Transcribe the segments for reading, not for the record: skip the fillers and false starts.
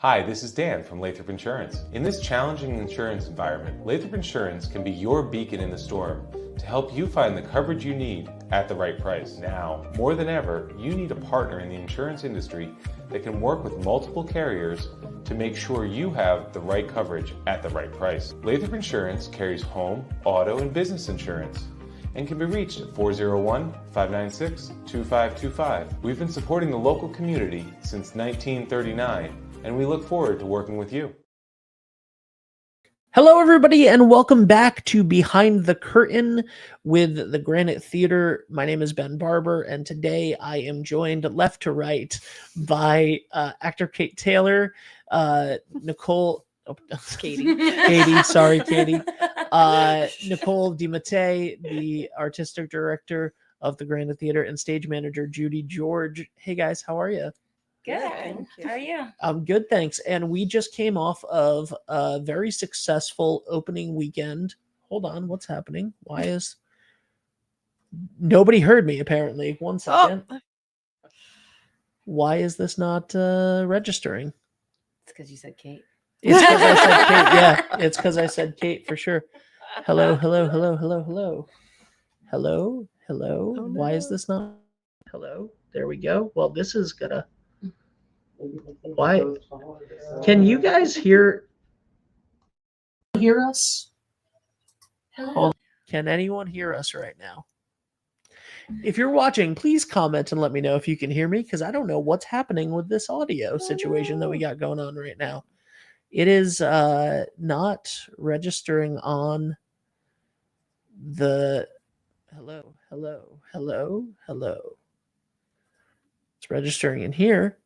Hi, this is Dan from Lathrop Insurance. In this challenging insurance environment, Lathrop Insurance can be your beacon in the storm to help you find the coverage you need at the right price. Now, more than ever, you need a partner in the insurance industry that can work with multiple carriers to make sure you have the right coverage at the right price. Lathrop Insurance carries home, auto, and business insurance and can be reached at 401-596-2525. We've been supporting the local community since 1939, and we look forward to working with you. Hello, everybody, and welcome back to Behind the Curtain with the Granite Theater. My name is Ben Barber, and today I am joined left to right by actor Kate Taylor, Nicole, Katie, sorry, Katie, Nicole DiMattei, the artistic director of the Granite Theater, and stage manager Judy George. Hey, guys, how are you? Good. How are you? I'm good, thanks. And we just came off of a very successful opening weekend. Hold on, what's happening? Why is nobody heard me? Apparently, 1 second. Oh. Why is this not registering? It's because you said Kate. It's because I said Kate. Yeah, it's because I said Kate for sure. Hello, hello, hello, hello, hello, hello, hello. Oh, no. Why is this not? Hello. There we go. Well, this is gonna. Why? Can you guys hear us? Hold on. Can anyone hear us right now? If you're watching, please comment and let me know if you can hear me, because I don't know what's happening with this audio situation that we got going on right now. It is not registering on the hello. It's registering in here.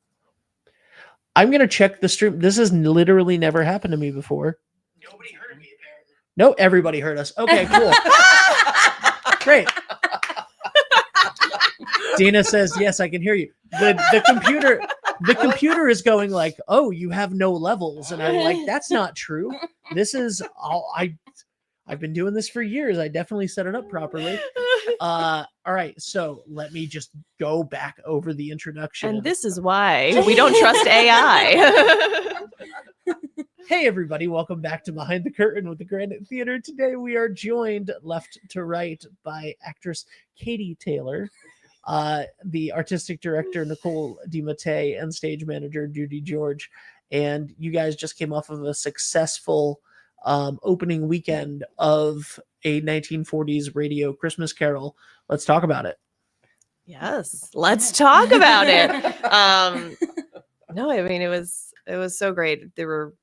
I'm going to check the stream. This has literally never happened to me before. Nobody heard me, apparently. No, everybody heard us. Okay, cool. Great. Dina says, yes, I can hear you. The computer is going like, oh, you have no levels. And I'm like, that's not true. This is all I've been doing this for years. I definitely set it up properly. All right, so let me just go back over the introduction. And this is why we don't trust AI. Hey, everybody. Welcome back to Behind the Curtain with the Granite Theater. Today, we are joined left to right by actress Katie Taylor, the artistic director Nicole DiMattei, and stage manager Judy George. And you guys just came off of a successful opening weekend of a 1940s radio Christmas Carol. Let's talk about it. Yes, let's talk about it. No, I mean it was so great. There were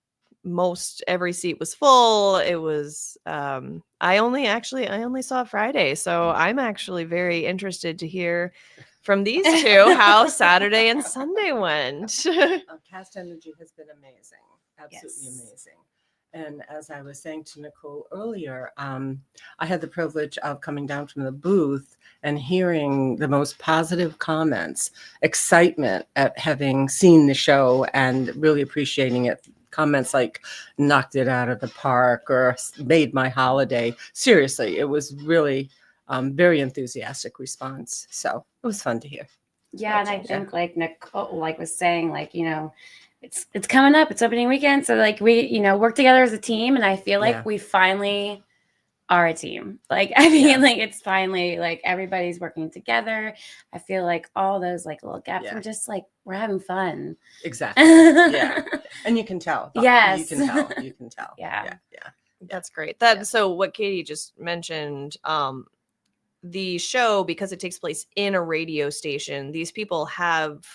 every seat was full. It was I only saw Friday, so I'm actually very interested to hear from these two how Saturday and Sunday went. Cast energy has been amazing, absolutely amazing. And as I was saying to Nicole earlier, I had the privilege of coming down from the booth and hearing the most positive comments, excitement at having seen the show and really appreciating it. Comments like knocked it out of the park or made my holiday. Seriously, it was really very enthusiastic response. So it was fun to hear. Yeah, and I think like Nicole was saying, it's coming up. It's opening weekend. So we, work together as a team. And I feel like we finally are a team. It's finally everybody's working together. I feel like all those little gaps are just we're having fun. Exactly. Yeah. And you can tell. Yes. You can tell. Yeah. That's great. So what Katie just mentioned, the show, because it takes place in a radio station, these people have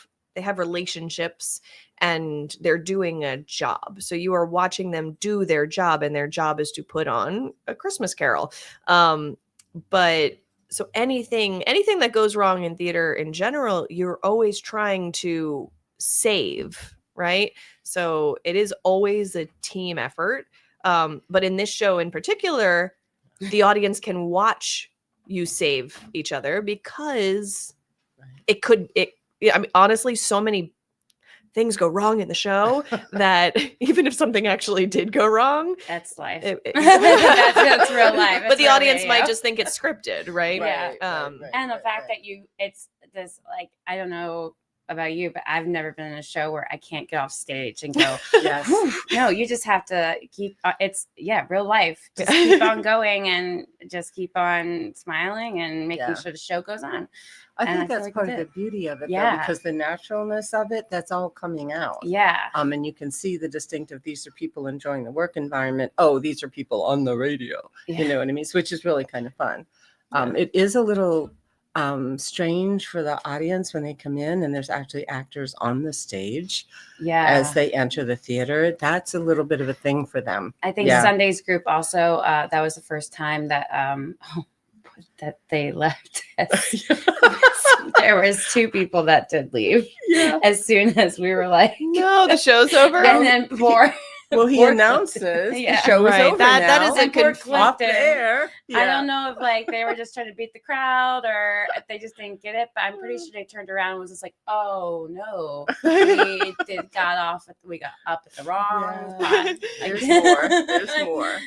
relationships and they're doing a job. So you are watching them do their job, and their job is to put on a Christmas Carol. But so anything that goes wrong in theater in general, you're always trying to save, right? So it is always a team effort. But in this show in particular, the audience can watch you save each other because honestly, so many things go wrong in the show that even if something actually did go wrong, that's life. That's real life. But the audience might just think it's scripted, right? Yeah. Right. And the fact that it's this I don't know about you, but I've never been in a show where I can't get off stage and go, Yes. no, you just have to keep, real life. Just keep on going and just keep on smiling and making sure the show goes on. I think that's part of the beauty of it, though, because the naturalness of it, that's all coming out. Yeah. And you can see the distinctive, these are people enjoying the work environment. Oh, these are people on the radio. You know what I mean? So, which is really kind of fun. It is a little strange for the audience when they come in and there's actually actors on the stage as they enter the theater. That's a little bit of a thing for them. I think Sunday's group also, that was the first time that that they left us. There was 2 people that did leave as soon as we were like, no, the show's over. And then before well, he announces the show is over that now. is a conflict off the air. I don't know if like they were just trying to beat the crowd or if they just didn't get it, but I'm pretty sure they turned around and was just like, oh no, we got up at the wrong spot. There's more.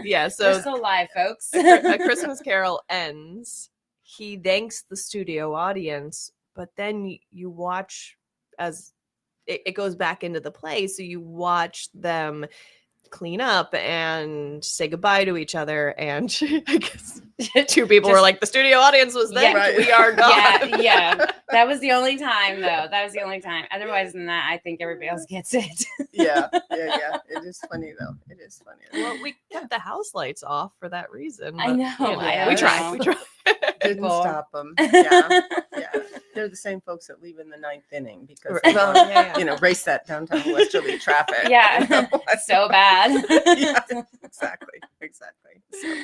Yeah. So we're still live, folks. A Christmas Carol ends. He thanks the studio audience, but then you watch as it goes back into the play. So you watch them clean up and say goodbye to each other. And I guess 2 people were like, the studio audience was there. We are gone. Yeah. That was the only time, though. That was the only time. Otherwise than that, I think everybody else gets it. Yeah. It is funny, though. It is funny. Well, we kept the house lights off for that reason. I know. We tried. Didn't stop them. Yeah. They're the same folks that leave in the 9th inning because race that downtown westerly traffic. Yeah, so bad. Exactly. So,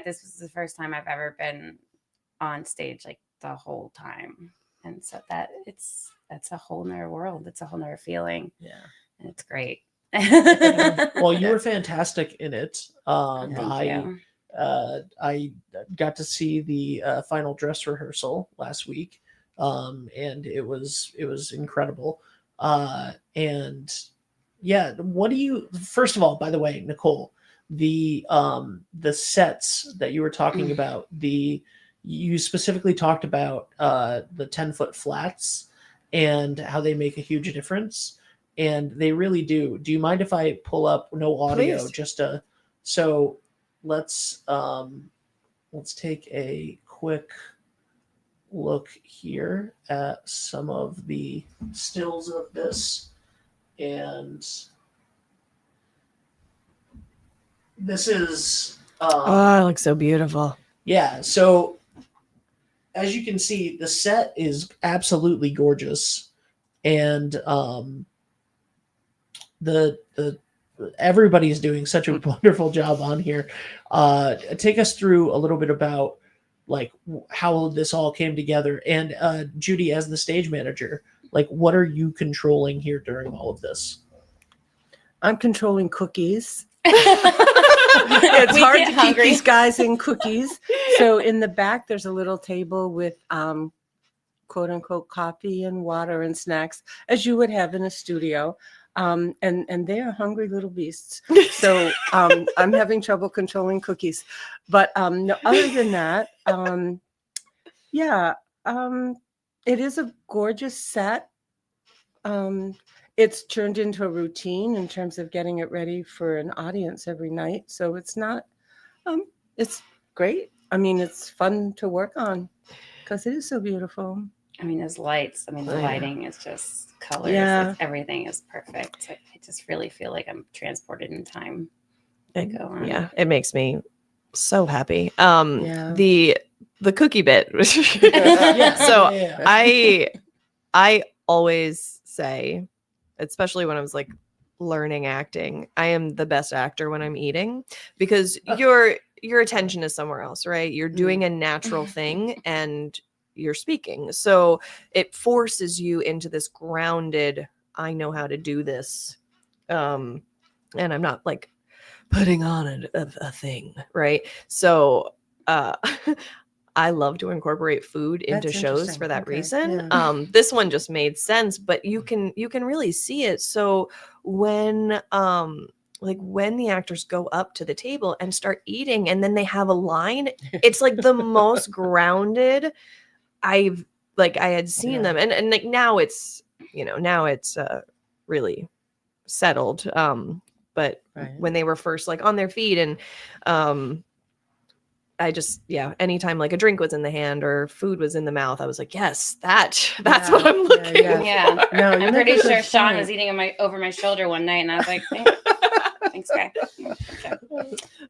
this was the first time I've ever been on stage like the whole time, and so that's a whole nother world. It's a whole nother feeling. Yeah, and it's great. Well, you were fantastic in it. I got to see the final dress rehearsal last week, and it was incredible. What do you? First of all, by the way, Nicole, the sets that you were talking about, you specifically talked about the 10-foot flats and how they make a huge difference, and they really do. Do you mind if I pull up no audio? Please. So let's take a quick look here at some of the stills of this, and this is it looks so beautiful. Yeah, so as you can see, the set is absolutely gorgeous, and the everybody's doing such a wonderful job on here. Take us through a little bit about like how this all came together, and Judy, as the stage manager, like what are you controlling here during all of this? I'm controlling cookies. It's hard to keep these guys in cookies. So in the back, there's a little table with quote unquote coffee and water and snacks, as you would have in a studio. And they are hungry little beasts. So I'm having trouble controlling cookies. But no, other than that, it is a gorgeous set. It's turned into a routine in terms of getting it ready for an audience every night. So it's not, it's great. I mean, it's fun to work on because it is so beautiful. I mean, those lights, the lighting is just colors. Yeah. Everything is perfect. I just really feel like I'm transported in time. Yeah, it makes me so happy. The cookie bit. I always say, especially when I was like learning acting, I am the best actor when I'm eating, because your attention is somewhere else, right? You're doing a natural thing and you're speaking. So it forces you into this grounded, I know how to do this. And I'm not like putting on a thing, right? So I love to incorporate food into shows for that reason. Yeah. This one just made sense, but you can really see it. So when the actors go up to the table and start eating and then they have a line, it's like the most grounded I've like I had seen them, and like now it's really settled. But when they were first like on their feet, and I just, anytime like a drink was in the hand or food was in the mouth, I was like, yes, that's what I'm looking for. Yeah. No, I'm pretty sure Sean was eating over my shoulder one night, and I was like, thanks, guy. Okay.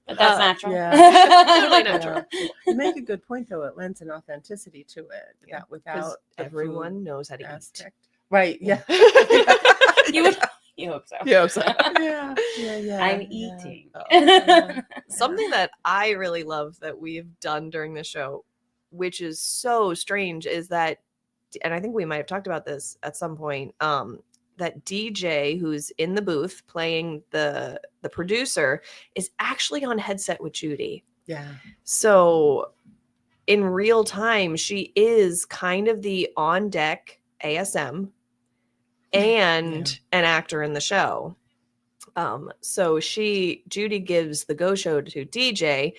But that's natural. Totally natural. You make a good point, though. It lends an authenticity to it. Yeah, without everyone knows how to eat. Right. Yeah. You hope so. Yeah, so. Yeah. I'm eating. Something that I really love that we've done during the show, which is so strange, is that, and I think we might have talked about this at some point, that DJ who's in the booth playing the producer is actually on headset with Judy. Yeah. So in real time, she is kind of the on deck ASM and an actor in the show. So Judy gives the go show to DJ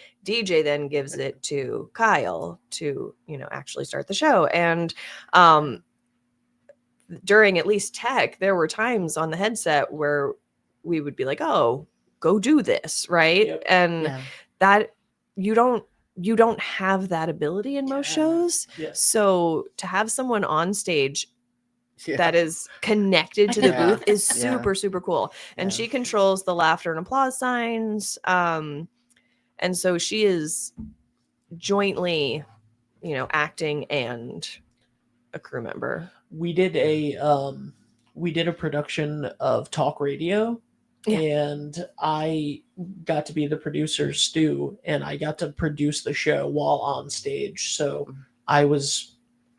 then gives it to Kyle to, actually start the show. And during at least tech, there were times on the headset where we would be like, oh, go do this. Right. Yep. And that you don't have that ability in most shows. Yeah. So to have someone on stage that is connected to the booth is super, super cool. And she controls the laughter and applause signs. And so she is jointly, acting and a crew member. We did a production of talk radio, and I got to be the producer, Stu, and I got to produce the show while on stage. So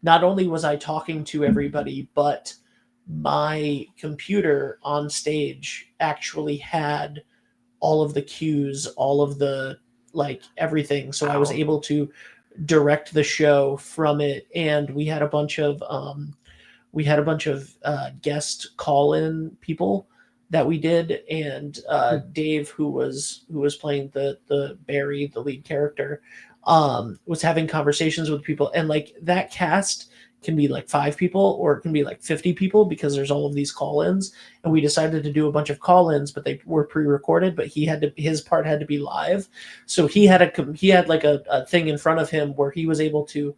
not only was I talking to everybody, but my computer on stage actually had all of the cues, all of the everything. So I was able to direct the show from it, and we had a bunch of guest call-in people that we did, and Dave, who was playing the Barry, the lead character, was having conversations with people, and that cast can be 5 people or it can be 50 people because there's all of these call-ins, and we decided to do a bunch of call-ins, but they were pre-recorded, but his part had to be live. So he had a thing in front of him where he was able to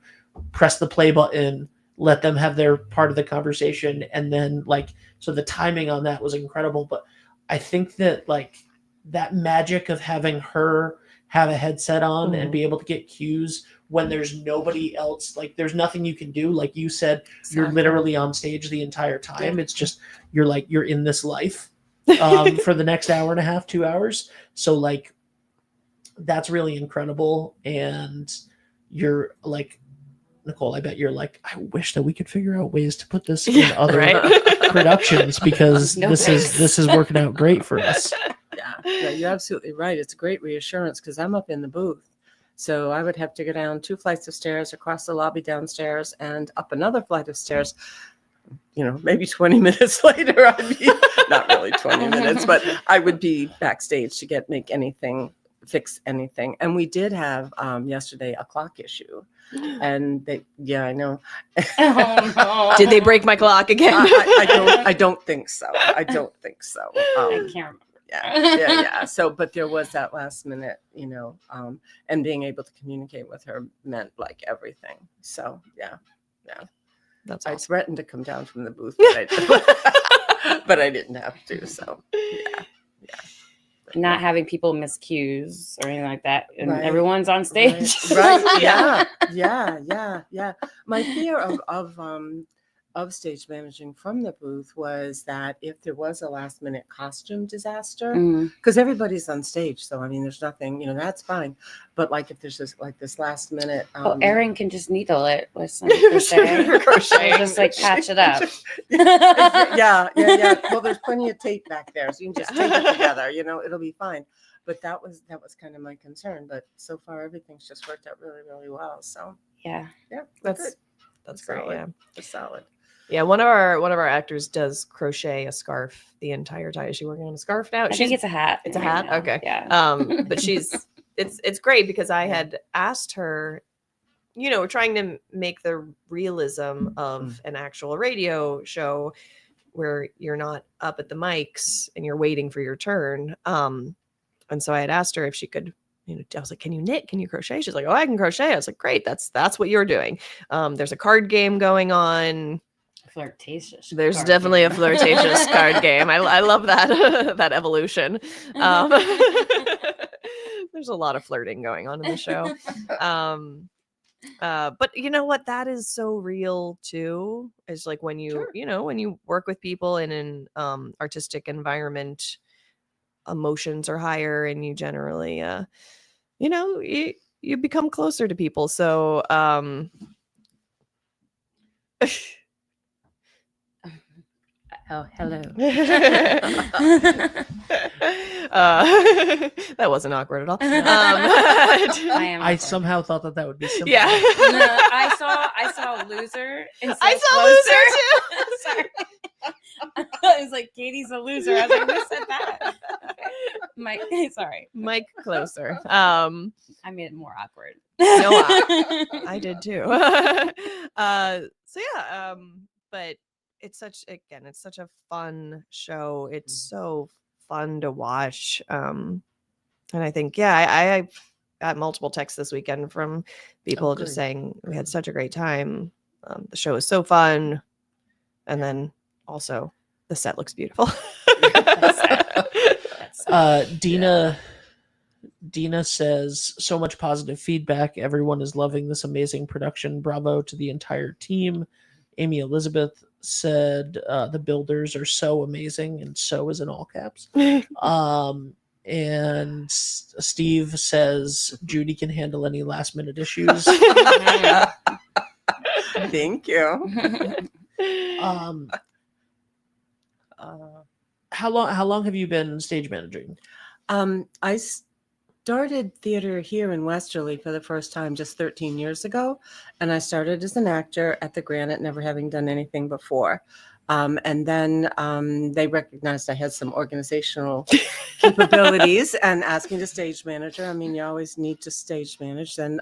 press the play button, let them have their part of the conversation, and then so the timing on that was incredible. But I think that that magic of having her have a headset on and be able to get cues when there's nobody else, there's nothing you can do. Like you said, you're literally on stage the entire time. It's just you're in this life for the next hour and a half, 2 hours. So that's really incredible. And you're Nicole, I bet you're I wish that we could figure out ways to put this in other productions, because this is working out great for us. Yeah, you're absolutely right. It's a great reassurance because I'm up in the booth. So I would have to go down 2 flights of stairs, across the lobby downstairs, and up another flight of stairs. Maybe 20 minutes later, I'd be not really 20 minutes, but I would be backstage to fix anything. And we did have yesterday a clock issue. And I know. Oh, no. Did they break my clock again? I don't think so. I don't think so. I can't remember. Yeah. So, but there was that last minute, and being able to communicate with her meant everything. So, yeah. That's awesome. I threatened to come down from the booth, but I didn't have to. So, yeah. Not having people miss cues or anything like that, and everyone's on stage. Right. Yeah. My fear of stage managing from the booth was that if there was a last minute costume disaster, because everybody's on stage, so I mean there's nothing, that's fine, but if there's this last minute Erin can just needle it with some crochet. Just patch it up. yeah. Well, there's plenty of tape back there, so you can just tape it together, it'll be fine. But that was kind of my concern, but so far everything's just worked out really, really well. So yeah, that's great. Solid. Yeah, it's solid. Yeah, one of our actors does crochet a scarf the entire time. Is she working on a scarf now? I think it's a hat. It's a hat. Now. Okay. Yeah. But it's great because I had asked her, we're trying to make the realism of an actual radio show where you're not up at the mics and you're waiting for your turn. And so I had asked her if she could, I was like, can you knit? Can you crochet? She's like, oh, I can crochet. I was like, great. That's what you're doing. There's a card game going on. Flirtatious. There's definitely a flirtatious card game. I love that that evolution. There's a lot of flirting going on in the show. But you know what? That is so real too. It's like when you, when you work with people in an artistic environment, emotions are higher, and you generally, you become closer to people. So, oh, hello. That wasn't awkward at all. I somehow thought that would be simple. Yeah. No, I saw loser. I saw loser too. Sorry. I was like, Katie's a loser. I was like, who said that? Mike, sorry. Mike closer. I made it more awkward. No, I did too. So yeah, but it's such a fun show. It's so fun to watch. And I think, I got multiple texts this weekend from people just saying we had such a great time. The show is so fun. And then also the set looks beautiful. Dina says, so much positive feedback. Everyone is loving this amazing production. Bravo to the entire team. Amy Elizabeth said the builders are so amazing, and so is in all caps. And Steve says Judy can handle any last minute issues. Thank you. How long have you been stage managing? I started theater here in Westerly for the first time just 13 years ago. And I started as an actor at the Granite, never having done anything before. And then they recognized I had some organizational capabilities and asked me to stage manager. I mean, you always need to stage manage. And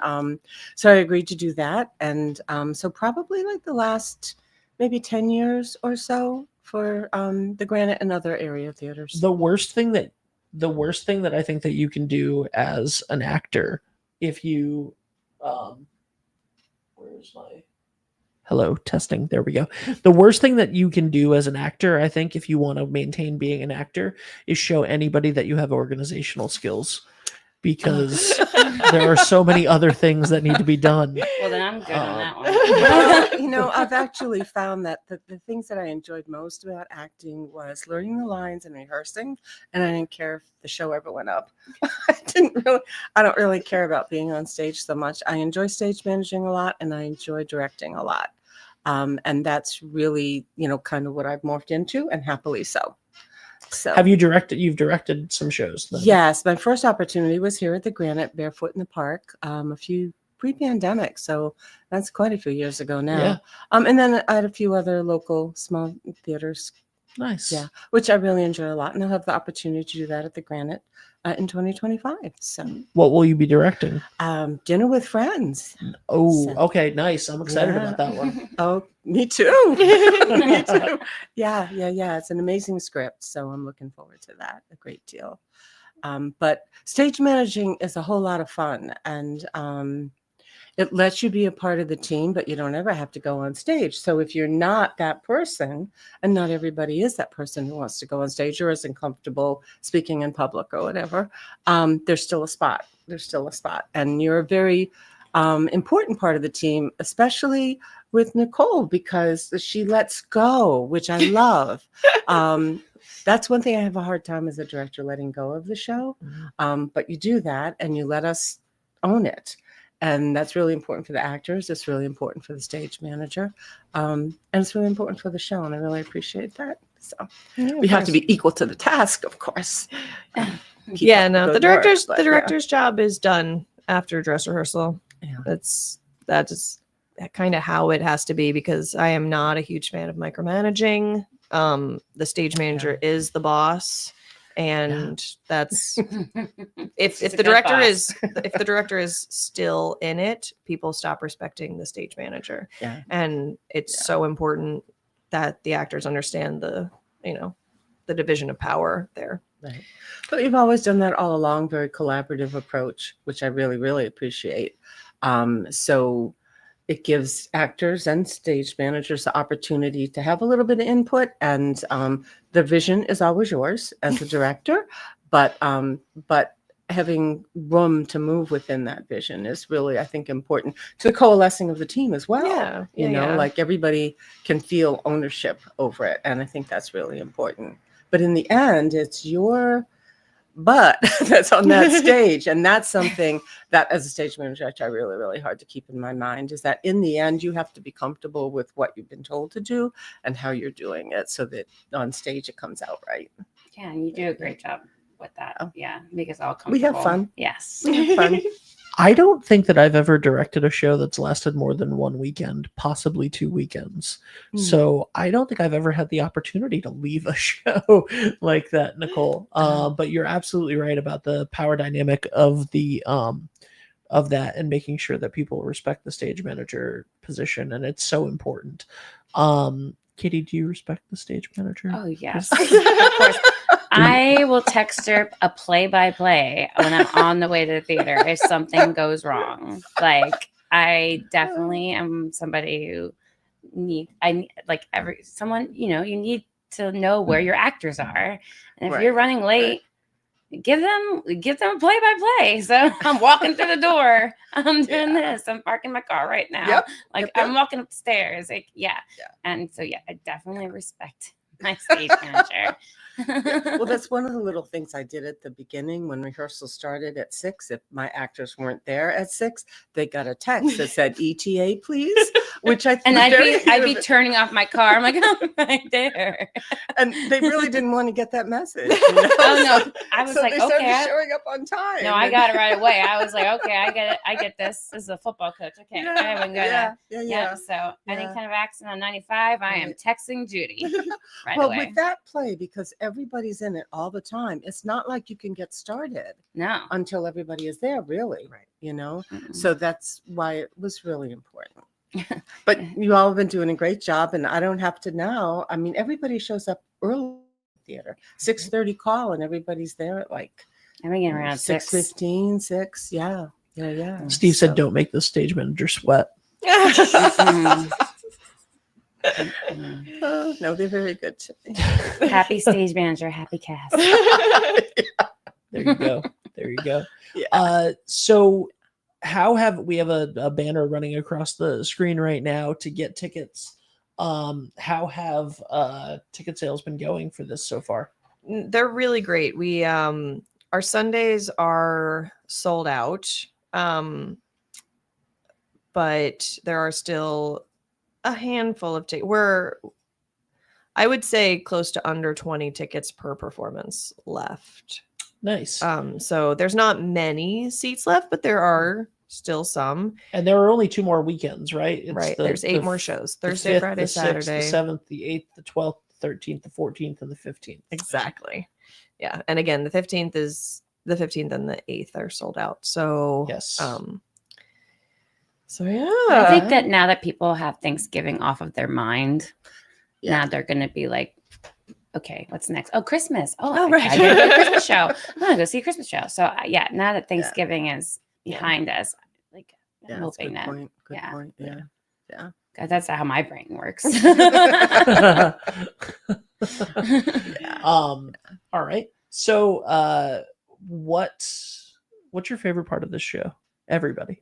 so I agreed to do that. And so probably like the last maybe 10 years or so for the Granite and other area theaters. The worst thing that I think that you can do as an actor, if you where's my hello testing, there we go. The worst thing that you can do as an actor, I think, if you want to maintain being an actor, is show anybody that you have organizational skills, because there are so many other things that need to be done. Well, then I'm good on that one. Well, I've actually found that the things that I enjoyed most about acting was learning the lines and rehearsing, and I didn't care if the show ever went up. I don't really care about being on stage so much. I enjoy stage managing a lot, and I enjoy directing a lot. And that's really, kind of what I've morphed into, and happily so. So you've directed some shows then? Yes, my first opportunity was here at the Granite, Barefoot in the Park, a few pre-pandemic, so that's quite a few years ago now. Yeah. And then I had a few other local small theaters. Nice. Yeah, which I really enjoy a lot, and I'll have the opportunity to do that at the Granite in 2025. So what will you be directing? Dinner with Friends. Oh, So- okay, nice. I'm excited Yeah. about that one. Oh, me too. Me too. Yeah. It's an amazing script, so I'm looking forward to that a great deal. But stage managing is a whole lot of fun, and it lets you be a part of the team, but you don't ever have to go on stage. So if you're not that person, and not everybody is that person who wants to go on stage or isn't comfortable speaking in public or whatever, there's still a spot. And you're a very important part of the team, especially with Nicole, because she lets go, which I love. That's one thing I have a hard time as a director, letting go of the show. But you do that, and you let us own it. And that's really important for the actors. It's really important for the stage manager. And it's really important for the show. And I really appreciate that. So we have to be equal to the task, of course. The director's job is done after dress rehearsal. Yeah. That's kind of how it has to be, because I am not a huge fan of micromanaging. The stage manager is the boss. And that's if She's a the good director boss. if the director is still in it, people stop respecting the stage manager. Yeah. And it's so important that the actors understand the division of power there. Right. But you've always done that all along, very collaborative approach, which I really, really appreciate. So it gives actors and stage managers the opportunity to have a little bit of input, and the vision is always yours as a director, but having room to move within that vision is really, I think, important to the coalescing of the team as well. Yeah, You yeah, know, yeah. like everybody can feel ownership over it. And I think that's really important. But in the end, it's your butt that's on that stage. And that's something that as a stage manager, I try really, really hard to keep in my mind, is that in the end, you have to be comfortable with what you've been told to do and how you're doing it so that on stage it comes out right. Yeah, and you do a great job with that. Yeah, make us all comfortable. We have fun. Yes. We have fun. I don't think that I've ever directed a show that's lasted more than one weekend, possibly 2 weekends. So I don't think I've ever had the opportunity to leave a show like that, Nicole. But you're absolutely right about the power dynamic of the of that, and making sure that people respect the stage manager position, and it's so important. Katie, do you respect the stage manager? Oh yes, of course. I will text her a play-by-play when I'm on the way to the theater if something goes wrong. Like, I definitely am somebody who you need to know where your actors are. And if you're running late, give them a play-by-play. So I'm walking through the door. I'm doing this. I'm parking my car right now. I'm walking upstairs. And so, I definitely respect my stage manager. Well, that's one of the little things I did at the beginning when rehearsal started at 6. If my actors weren't there at 6, they got a text that said ETA, please, which I think I'd be turning off my car. I'm like, I'm right there. And they really didn't want to get that message. Oh no, I was so like, they started okay, showing up on time. No, I got it right away. I was like, okay, I get it. I get this. This is a football coach. Okay, I haven't got that. So any kind of accident on 95, I am texting Judy right away. With that play, because everybody's in it all the time, it's not like you can get started until everybody is there, really. Right. So that's why it was really important. But you all have been doing a great job, and I don't have to now. I mean, everybody shows up early in the theater, 6:30 call, and everybody's there at like around 6:15, 6. Yeah. Steve said, "Don't make the stage manager sweat." No, they're very good to me. Happy stage manager, happy cast. There you go. There you go. Yeah. So how have we have a banner running across the screen right now to get tickets? How have ticket sales been going for this so far? They're really great. We our Sundays are sold out. But there are still a handful of tickets. I would say close to under 20 tickets per performance left. Nice. So there's not many seats left, but there are still some. And there are only 2 more weekends, right? There's 8 more shows. Thursday, 5th, Friday, the 6th, Saturday. The 7th, the 8th, the 12th, the 13th, the 14th, and the 15th. Exactly. Yeah. And again, the 15th and the 8th are sold out. So yes. So yeah. I think that now that people have Thanksgiving off of their mind, now they're going to be like, okay, what's next? Oh, Christmas. Oh, right. I gotta go to a Christmas show. I'm going to go see a Christmas show. So now that Thanksgiving is behind us, like I'm hoping that. Good point. Yeah. God, that's how my brain works. All right. So what's your favorite part of this show? Everybody.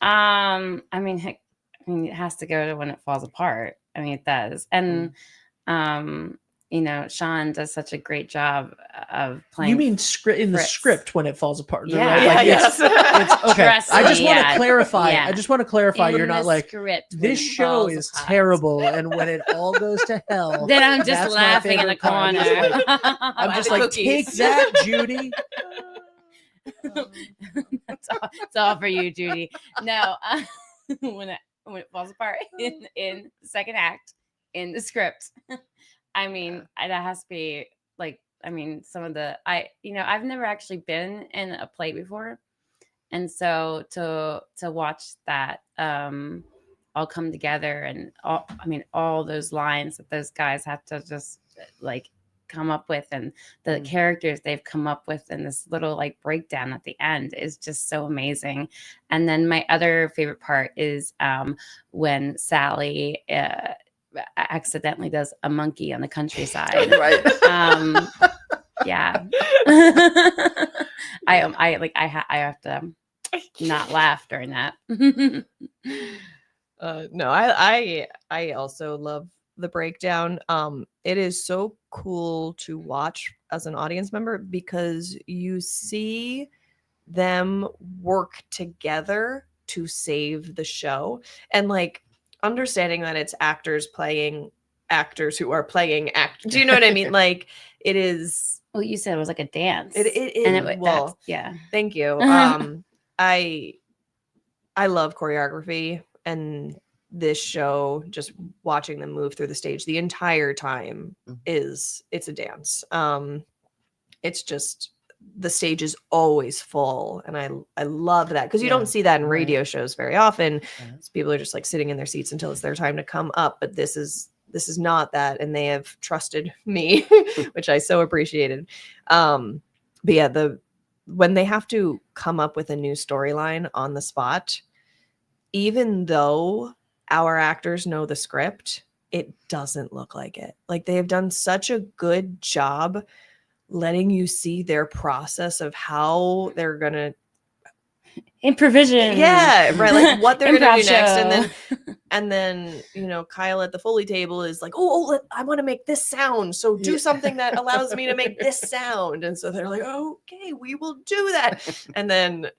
I mean, it has to go to when it falls apart. I mean, it does. And Sean does such a great job of playing. You mean the script when it falls apart? Yeah. Right? Like Yes. It's okay. Trust I just me, want to clarify. Yeah. I just want to clarify. In You're not the like script this when it show falls is apart. terrible, and when it all goes to hell, Then I'm just that's my laughing in the favorite part. corner. I'm just like, take that, Judy. It's all for you, Judy. No, when it falls apart in the second act in the script, I mean that has to be like, I mean, some of the, I've never actually been in a play before. And so to watch that all come together, and all those lines that those guys have to just like come up with, and the characters they've come up with, and this little like breakdown at the end is just so amazing. And then my other favorite part is when Sally accidentally does a monkey on the countryside. Right. Yeah. I have to not laugh during that. No, I also love the breakdown. It is so cool to watch as an audience member because you see them work together to save the show, and like understanding that it's actors playing actors who are playing actors. Do you know what I mean? Like it is. Well, you said it was like a dance. Well, yeah. Thank you. I love choreography, and this show, just watching them move through the stage the entire time it's a dance. It's just the stage is always full, and I love that because you don't see that in radio shows very often. People are just like sitting in their seats until it's their time to come up, but this is not that, and they have trusted me, which I so appreciated. But yeah, when they have to come up with a new storyline on the spot, even though our actors know the script, it doesn't look like it. Like they have done such a good job letting you see their process of how they're gonna improvisation. Yeah, right. Like what they're gonna do next, show. and then Kyle at the Foley table is like, I want to make this sound, so do something that allows me to make this sound. And so they're like, okay, we will do that. And then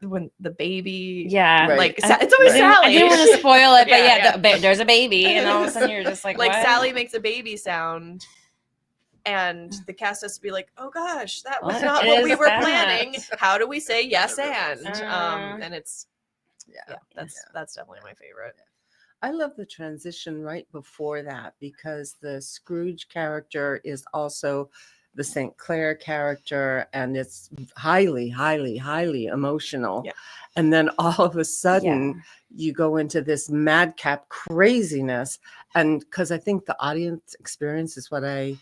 when the baby, like it's always Sally. I didn't want to spoil it, but there's a baby, and all of a sudden you're just like what? Sally makes a baby sound. And the cast has to be like, oh gosh, that was not what we were planning. How do we say yes and? And it's that's definitely my favorite. I love the transition right before that because the Scrooge character is also the St. Clair character, and it's highly, highly, highly emotional. Yeah. And then all of a sudden you go into this madcap craziness. And because I think the audience experience is what I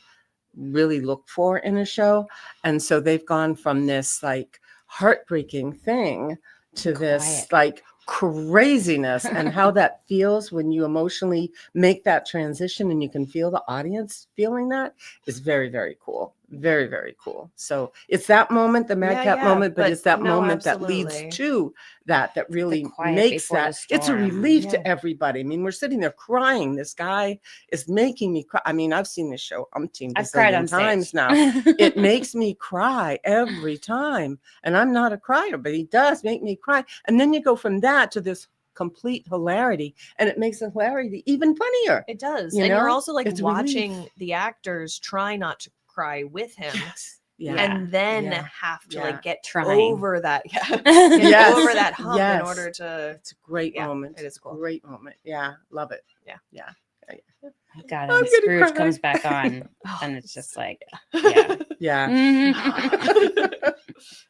really look for in a show. And so they've gone from this like heartbreaking thing to this like craziness, and how that feels when you emotionally make that transition and you can feel the audience feeling that is very, very cool. Very, very cool. So it's that moment, the madcap moment, but it's that moment that leads to that really makes that. It's a relief to everybody. I mean, we're sitting there crying. This guy is making me cry. I mean, I've seen this show I've cried on times now. It makes me cry every time. And I'm not a crier, but he does make me cry. And then you go from that to this complete hilarity, and it makes the hilarity even funnier. It does. You're also like watching the actors try not to cry with him. And then have to like get over that over that hump in order to. It's a great moment. It is cool. Great moment. Yeah, love it. Yeah. God, and Scrooge comes back on, and it's just like it's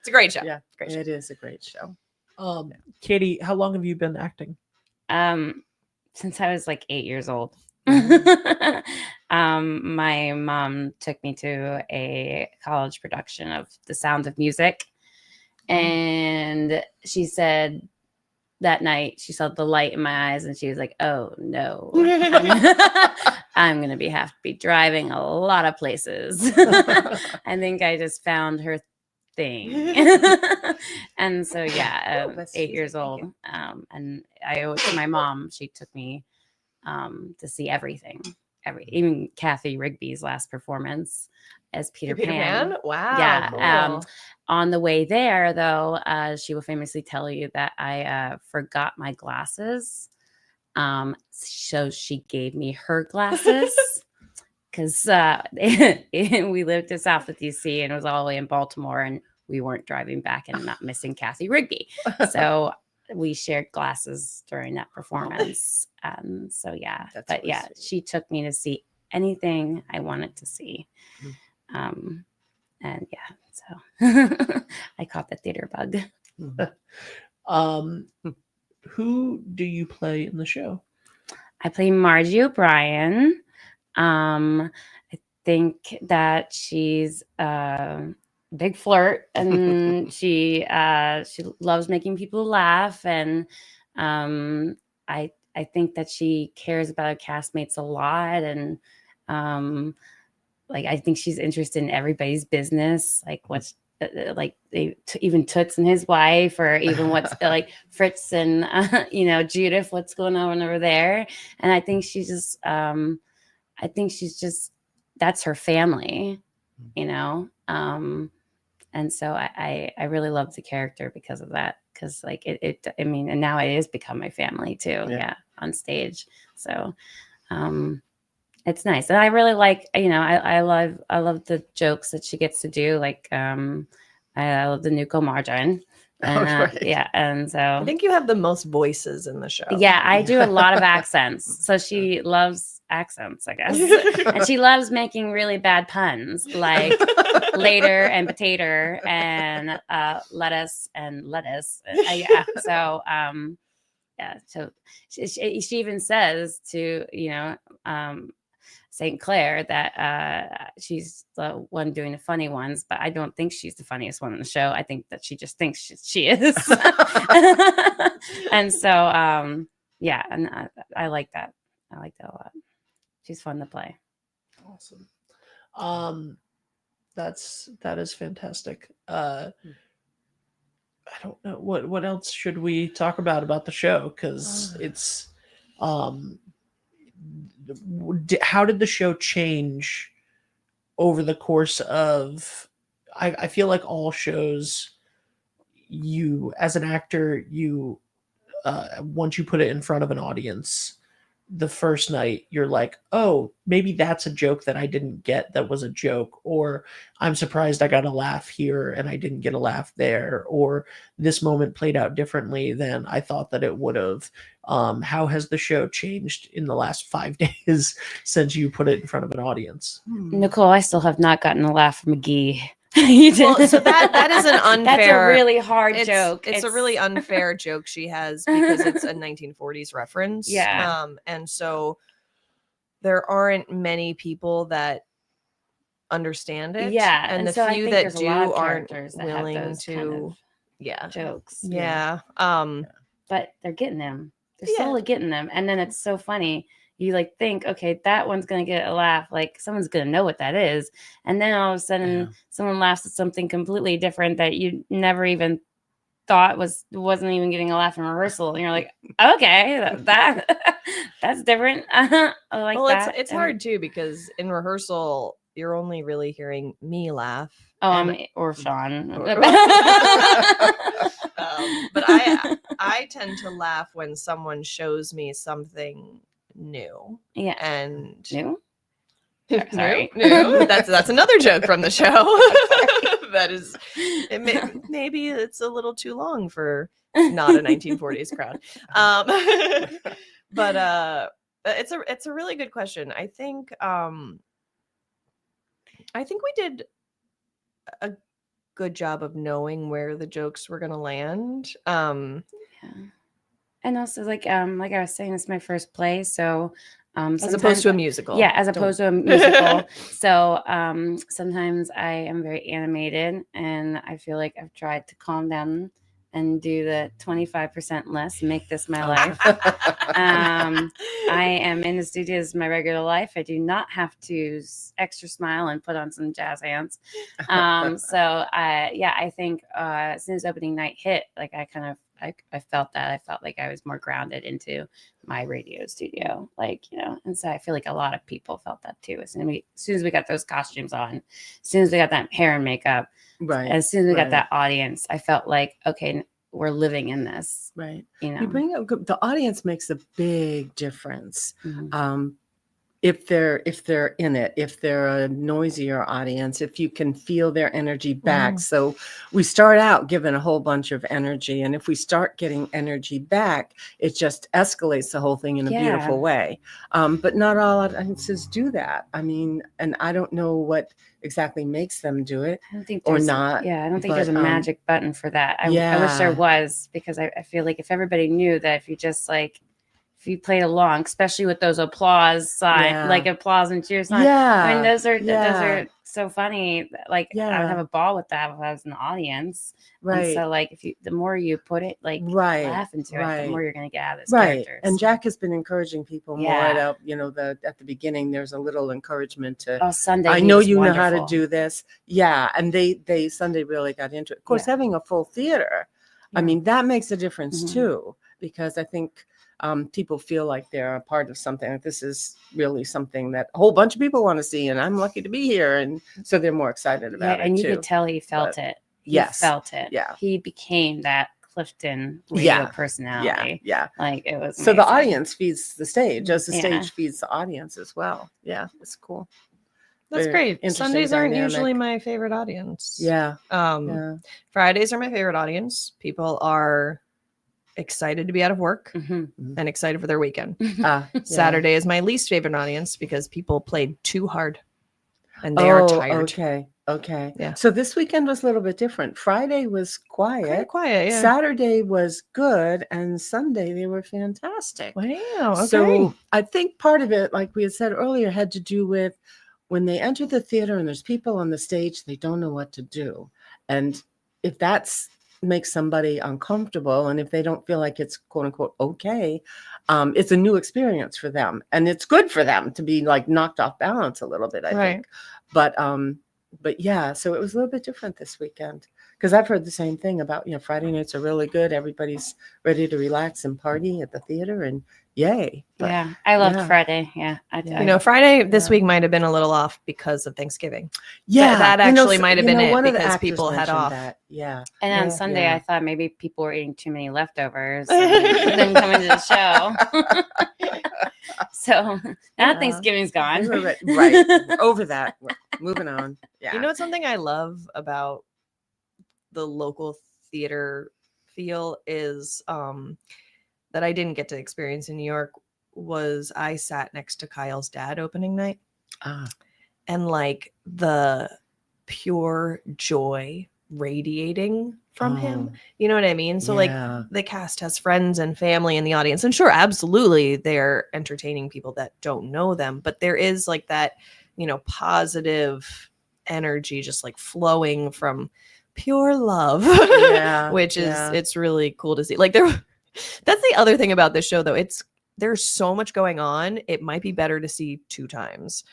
a great show. Yeah, great show. It is a great show. Katie, how long have you been acting? Since I was like 8 years old. My mom took me to a college production of The Sound of Music, and she said that night she saw the light in my eyes, and she was like, oh no, I'm gonna have to be driving a lot of places. I think I just found her thing. And so 8 years old, and I owe it to my mom. She took me to see everything, even Kathy Rigby's last performance as Peter Pan. Wow. Cool. On the way there, though, she will famously tell you that I forgot my glasses. So she gave me her glasses because we lived in South of DC, and it was all the way in Baltimore, and we weren't driving back and not missing Kathy Rigby. So we shared glasses during that performance. So she took me to see anything I wanted to see. And yeah, so I caught the theater bug. Who do you play in the show? I play Margie O'Brien. I think that she's a big flirt, and she loves making people laugh, and I think that she cares about her castmates a lot, and like I think she's interested in everybody's business, like what's like even Toots and his wife, or even what's like Fritz and Judith, what's going on over there. And I think she's just that's her family, and so I really love the character because of that, because like and now it has become my family too. Yeah, on stage. So it's nice, and I really like, I love the jokes that she gets to do. Like I love the Nicole margin, and yeah, and so I think you have the most voices in the show. Yeah, I do a lot of accents, so she loves accents, I guess, and she loves making really bad puns, like later and potato and lettuce and lettuce. Yeah, so yeah, so she even says to St. Clair that she's the one doing the funny ones, but I don't think she's the funniest one in the show. I think that she just thinks she is. And so yeah, and I like that. I like that a lot. She's fun to play. Awesome. That is fantastic. I don't know what else should we talk about the show, because it's how did the show change over the course of, I feel like all shows, you as an actor, you once you put it in front of an audience the first night, you're like, oh, maybe that's a joke that I didn't get that was a joke, or I'm surprised I got a laugh here and I didn't get a laugh there, or this moment played out differently than I thought that it would have. How has the show changed in the last 5 days since you put it in front of an audience? Nicole, I still have not gotten a laugh from McGee. Well, so that is an unfair. That's a really hard joke. It's a really unfair joke she has, because it's a 1940s reference. Yeah. And so there aren't many people that understand it. Yeah. And the so few that do aren't willing to. Yeah. Jokes. Yeah. But they're getting them. They're slowly getting them. And then it's so funny. You like think, okay, that one's going to get a laugh. Like someone's going to know what that is. And then all of a sudden someone laughs at something completely different that you never even thought wasn't even getting a laugh in rehearsal. And you're like, okay, that's different. I like that. It's hard too, because in rehearsal, you're only really hearing me laugh. Or Sean. But I tend to laugh when someone shows me something new. Yeah. And new? Sorry. New. That's another joke from the show. That is, maybe it's a little too long for not a 1940s crowd. But it's a really good question. I think we did a good job of knowing where the jokes were going to land. Yeah. And also, like I was saying, it's my first play, so as opposed to a musical. Yeah, as opposed to a musical. So sometimes I am very animated, and I feel like I've tried to calm down and do the 25% less, make this my life. I am in the studio as my regular life. I do not have to extra smile and put on some jazz hands. So I think as soon as opening night hit, like I felt that. I felt like I was more grounded into my radio studio, and so I feel like a lot of people felt that too. As soon as we got those costumes on, as soon as we got that hair and makeup, right? As soon as we got that audience, I felt like, okay, we're living in this, right? You know, you bring up the audience makes a big difference. Mm-hmm. if they're in it, if they're a noisier audience, if you can feel their energy back. So we start out giving a whole bunch of energy, and if we start getting energy back, it just escalates the whole thing in a beautiful way. But not all audiences do that. I mean, and I don't know what exactly makes them do it. I don't think or there's not. I don't think but, there's a magic button for that. I wish there was, because I feel like if everybody knew that if you just like, if you played along, especially with those applause sign, like applause and cheers sign. I mean, those are so funny. Like I would have a ball with that if I was in the audience. Right. And so like the more you put it, like laugh into it, the more you're gonna get out of this character. And Jack has been encouraging people more at the beginning. There's a little encouragement to Sunday. I know you know how to do this. Yeah. And they Sunday really got into it. Of course, having a full theater, I mean, that makes a difference too, because I think people feel like they're a part of something. Like this is really something that a whole bunch of people want to see, and I'm lucky to be here, and so they're more excited about it. And you could tell he felt it. He felt it. Yeah, he became that Clifton radio personality. Yeah, like it was. So the audience feeds the stage, as the stage feeds the audience as well. Yeah, it's cool. That's great. Sundays aren't usually my favorite audience. Fridays are my favorite audience. People are excited to be out of work and excited for their weekend. Saturday is my least favorite audience because people played too hard and they are tired. Okay. Yeah. So this weekend was a little bit different. Friday was quiet. Yeah. Saturday was good, and Sunday they were fantastic. Wow. Okay. So I think part of it, like we had said earlier, had to do with when they enter the theater and there's people on the stage, they don't know what to do. And if that's makes somebody uncomfortable, and if they don't feel like it's quote unquote okay, it's a new experience for them, and it's good for them to be like knocked off balance a little bit, I think. But yeah, so it was a little bit different this weekend, because I've heard the same thing about, Friday nights are really good, everybody's ready to relax and party at the theater, and yay. But, I loved Friday. Friday this week might have been a little off because of Thanksgiving. Yeah, that actually might have been it, because people had off. That. Yeah. And on Sunday, I thought maybe people were eating too many leftovers and then coming to the show. So now Thanksgiving's gone. Right. Over that. Moving on. Yeah. You know what's something I love about the local theater feel is that I didn't get to experience in New York was I sat next to Kyle's dad opening night. And like the pure joy radiating from him. You know what I mean? So like the cast has friends and family in the audience, and sure, absolutely they're entertaining people that don't know them, but there is like that, positive energy just like flowing from pure love, which is, it's really cool to see. Like that's the other thing about this show though. There's so much going on. It might be better to see 2 times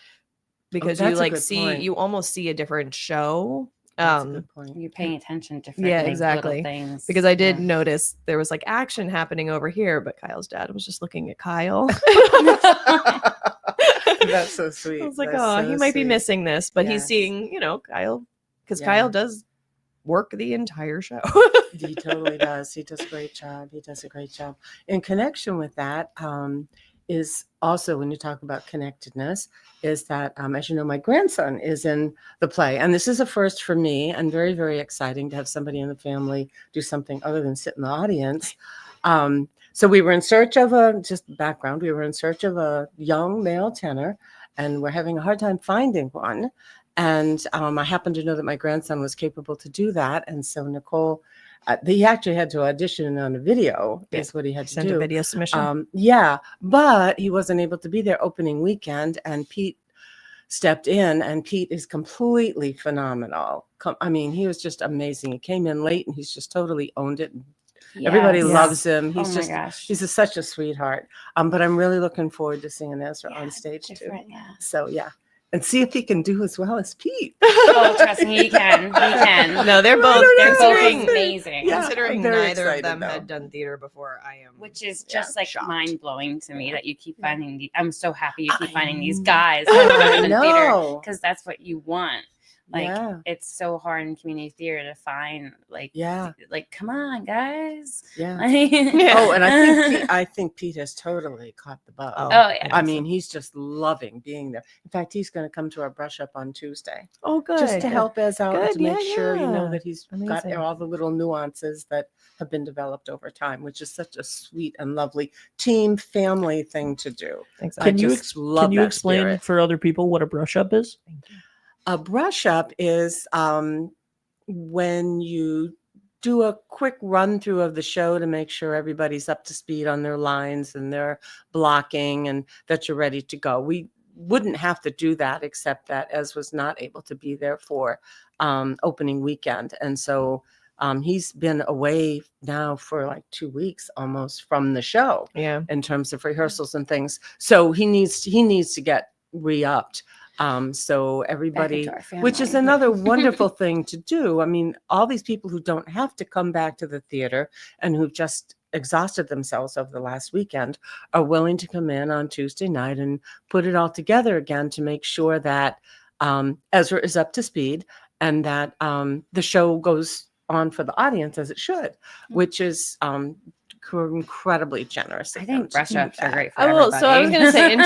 because you almost see a different show. That's a good point. You're paying attention to little things. Because I did notice there was like action happening over here, but Kyle's dad was just looking at Kyle. That's so sweet. I was like, he might be missing this, but he's seeing, Kyle, because Kyle does work the entire show. He totally does. He does a great job. In connection with that, is also, when you talk about connectedness, is that, as you know, my grandson is in the play. And this is a first for me, and very, very exciting to have somebody in the family do something other than sit in the audience. So we were in search of we were in search of a young male tenor, and we're having a hard time finding one. And I happened to know that my grandson was capable to do that. And so Nicole, he actually had to audition on a video, is what he had to do. Send a video submission. But he wasn't able to be there opening weekend, and Pete stepped in, and Pete is completely phenomenal. I mean, he was just amazing. He came in late, and he's just totally owned it. Everybody loves him. He's he's such a sweetheart. But I'm really looking forward to seeing Ezra on stage too. So and see if he can do as well as Pete. Oh, trust me, he can. No, they're both amazing. Considering neither of them had done theater before, I am. Which is just like mind blowing to me that you keep finding. I'm so happy you keep finding these guys in theater, because that's what you want. Like Yeah. it's so hard in community theater to find like come on guys. Yeah. Yeah. Oh, and I think Pete has totally caught the bug. Oh, yeah. I mean, he's just loving being there. In fact, he's going to come to our brush up on Tuesday Oh, good. just to help us out and Good, to make yeah, sure, you know, yeah. that he's got Amazing. all the little nuances that have been developed over time, which is such a sweet and lovely team family thing to do. Exactly. Can you love can you that explain spirit. for other people what a brush up is? A brush up is when you do a quick run through of the show to make sure everybody's up to speed on their lines and their blocking and that you're ready to go. We wouldn't have to do that except that Ez was not able to be there for opening weekend. And so he's been away now for like 2 weeks almost from the show in terms of rehearsals and things. So he needs to get re-upped. So everybody, which is another wonderful thing to do. I mean, all these people who don't have to come back to the theater and who've just exhausted themselves over the last weekend are willing to come in on Tuesday night and put it all together again to make sure that Ezra is up to speed and that the show goes on for the audience as it should, which is incredibly generous. I think brush ups are great for everybody. So I was going to say, in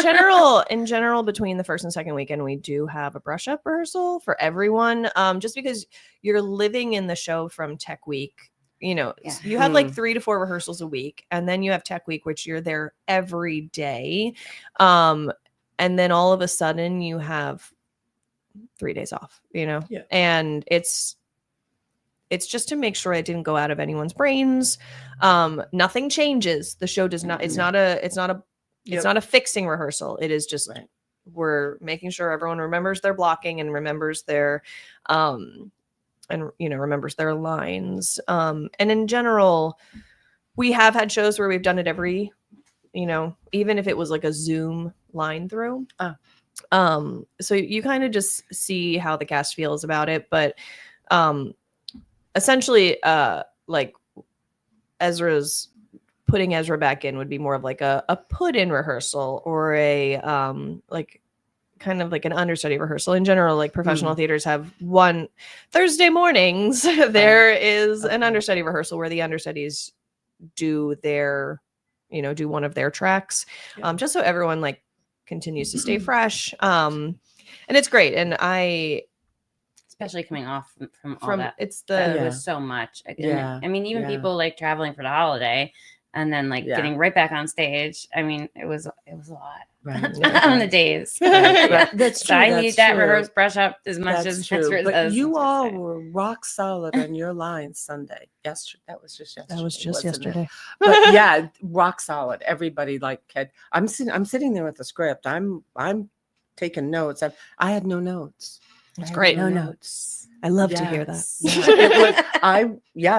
in general, between the first and second weekend, we do have a brush up rehearsal for everyone. Just because you're living in the show from Tech Week, you know, you have like 3 to 4 rehearsals a week, and then you have Tech Week, which you're there every day. And then all of a sudden you have 3 days off, you know, and it's just to make sure it didn't go out of anyone's brains. Nothing changes. The show does not. It's not a fixing rehearsal. It is just we're making sure everyone remembers their blocking and remembers their remembers their lines. And in general, we have had shows where we've done it every, even if it was like a Zoom line through. So you kind of just see how the cast feels about it, but essentially, like putting Ezra back in would be more of like a put in rehearsal or a like kind of like an understudy rehearsal. In general, like professional theaters have one Thursday mornings. There is an understudy rehearsal where the understudies do do one of their tracks, just so everyone like continues to stay fresh. And it's great. And especially coming off from all that. It was so much. I mean, even people like traveling for the holiday and then like getting right back on stage. I mean, it was a lot on the days. That's true. So I need that rehearsed brush up as much as true. But you all were rock solid on your lines Sunday. Yesterday, that was just yesterday. But rock solid. Everybody I'm sitting there with the script. I'm taking notes. I had no notes. It's great. No notes. I love to hear that.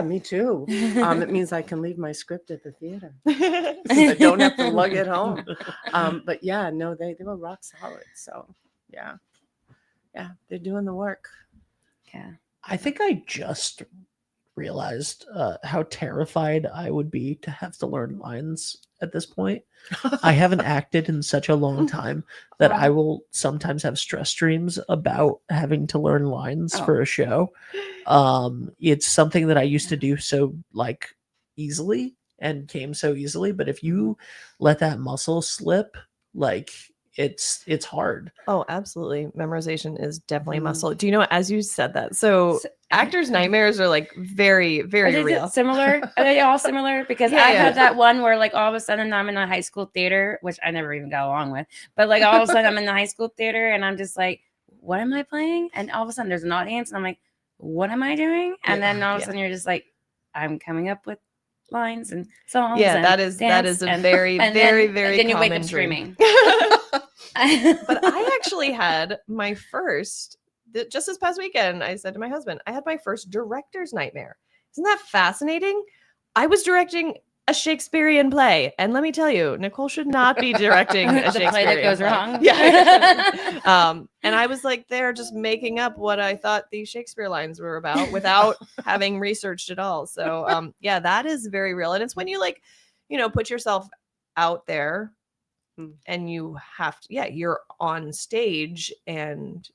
Me too. It means I can leave my script at the theater. I don't have to lug it home. But they were rock solid. So they're doing the work. Yeah. I think I just realized how terrified I would be to have to learn lines at this point. I haven't acted in such a long time that I will sometimes have stress dreams about having to learn lines for a show. It's something that I used to do so easily and came so easily, but if you let that muscle slip, it's hard. Oh, absolutely. Memorization is definitely a muscle. Do you know, as you said that, so actors' nightmares are very, very real. Similar? Are they all similar? Because I had that one where all of a sudden I'm in a high school theater, which I never even got along with. But all of a sudden I'm in the high school theater and I'm just like, what am I playing? And all of a sudden there's an audience and I'm like, what am I doing? And then all of a sudden you're just like, I'm coming up with lines and songs. Yeah, that is a very, very, very then you common wake up screaming. But I actually had my first, just this past weekend, I said to my husband, I had my first director's nightmare. Isn't that fascinating? I was directing a Shakespearean play. And let me tell you, Nicole should not be directing a Shakespearean play that goes wrong. Yeah. And I was there just making up what I thought these Shakespeare lines were about without having researched it all. So that is very real. And it's when you put yourself out there and you have to, you're on stage and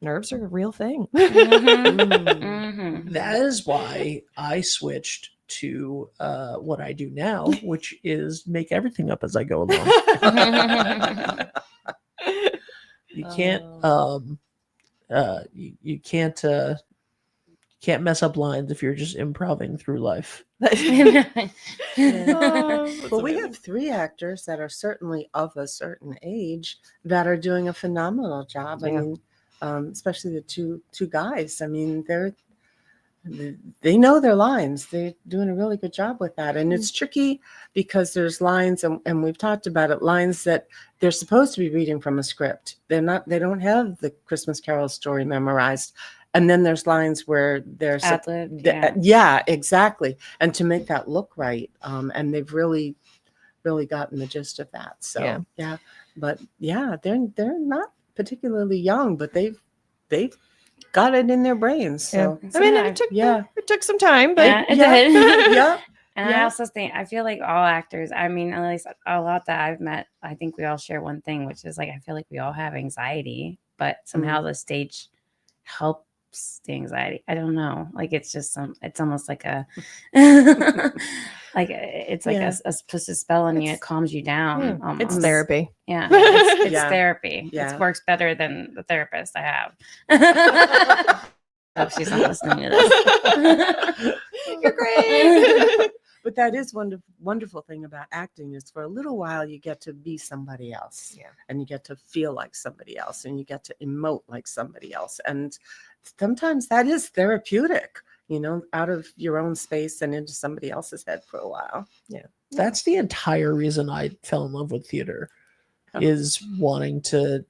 nerves are a real thing. That is why I switched to what I do now, which is make everything up as I go along. You can't you can't mess up lines if you're just improving through life. Well, we have 3 actors that are certainly of a certain age that are doing a phenomenal job. I mean, especially the two guys. I mean, they know their lines. They're doing a really good job with that. And it's tricky because there's lines, and we've talked about it, lines that they're supposed to be reading from a script. They don't have the Christmas Carol story memorized. And then there's lines where they're Ad-libbed, exactly. And to make that look right. And they've really gotten the gist of that. So but they're not particularly young, but they've got it in their brains. So I mean, it took some time, but it did. yeah. And I also I feel like all actors, I mean, at least a lot that I've met, I think we all share one thing, which is like, I feel like we all have anxiety, but somehow the stage helps the anxiety. I don't know. Like, it's just it's almost like a, like it's like puts a spell on you. It calms you down. It's therapy. Yeah. It's therapy. Yeah. It works better than the therapist I have. Hope she's not listening to this. You're great. But that is one wonderful thing about acting is for a little while you get to be somebody else, and you get to feel like somebody else, and you get to emote like somebody else, and sometimes that is therapeutic, out of your own space and into somebody else's head for a while. That's the entire reason I fell in love with theater, is wanting to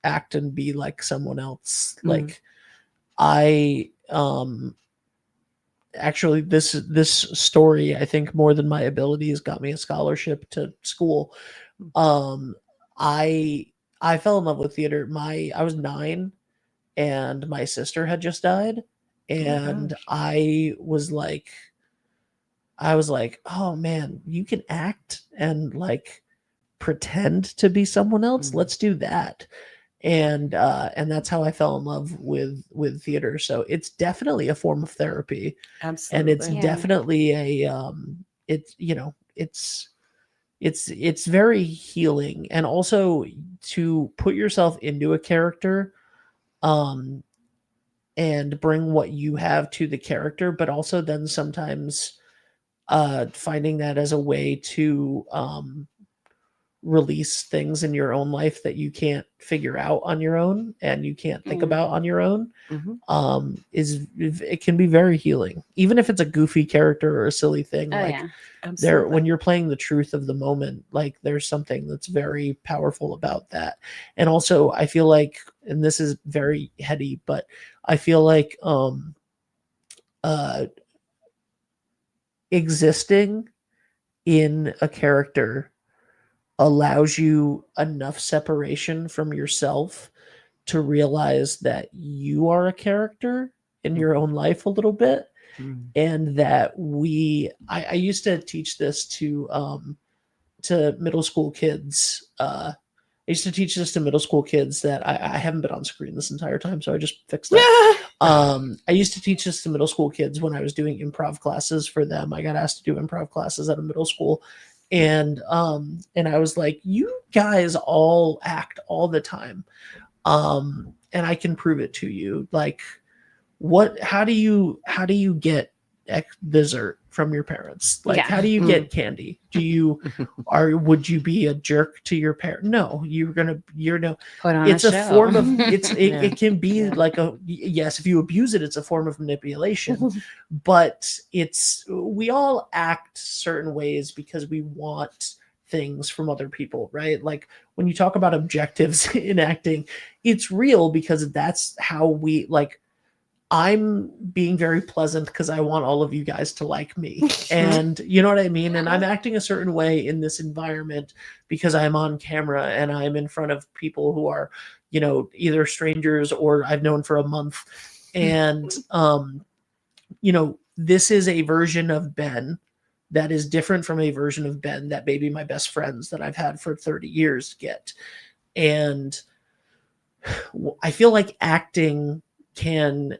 act and be like someone else. Like I actually this story, I think, more than my abilities, got me a scholarship to school. I fell in love with theater. I was 9 and my sister had just died, and I was like, oh man, you can act and like pretend to be someone else. Let's do that. And that's how I fell in love with theater. So it's definitely a form of therapy. Absolutely. And it's definitely it's very healing. And also to put yourself into a character and bring what you have to the character, but also then sometimes finding that as a way to release things in your own life that you can't figure out on your own and you can't think about on your own, it can be very healing, even if it's a goofy character or a silly thing. When you're playing the truth of the moment, like there's something that's very powerful about that. And also I feel like, and this is very heady, but I feel like existing in a character allows you enough separation from yourself to realize that you are a character in your own life a little bit. And that I used to teach this to middle school kids. I used to teach this to middle school kids that I haven't been on screen this entire time, so I just fixed that. I used to teach this to middle school kids when I was doing improv classes for them. I got asked to do improv classes at a middle school. And I was like, you guys all act all the time. And I can prove it to you. Like, how do you get dessert from your parents? Like, how do you get candy? Would you be a jerk to your parent? No, put on it's a show. Form of, it can be like yes, if you abuse it, it's a form of manipulation, but we all act certain ways because we want things from other people, right? Like when you talk about objectives in acting, it's real because that's how we like. I'm being very pleasant because I want all of you guys to like me. And you know what I mean? And I'm acting a certain way in this environment because I'm on camera and I'm in front of people who are, either strangers or I've known for a month. And, this is a version of Ben that is different from a version of Ben that maybe my best friends that I've had for 30 years get. And I feel like acting can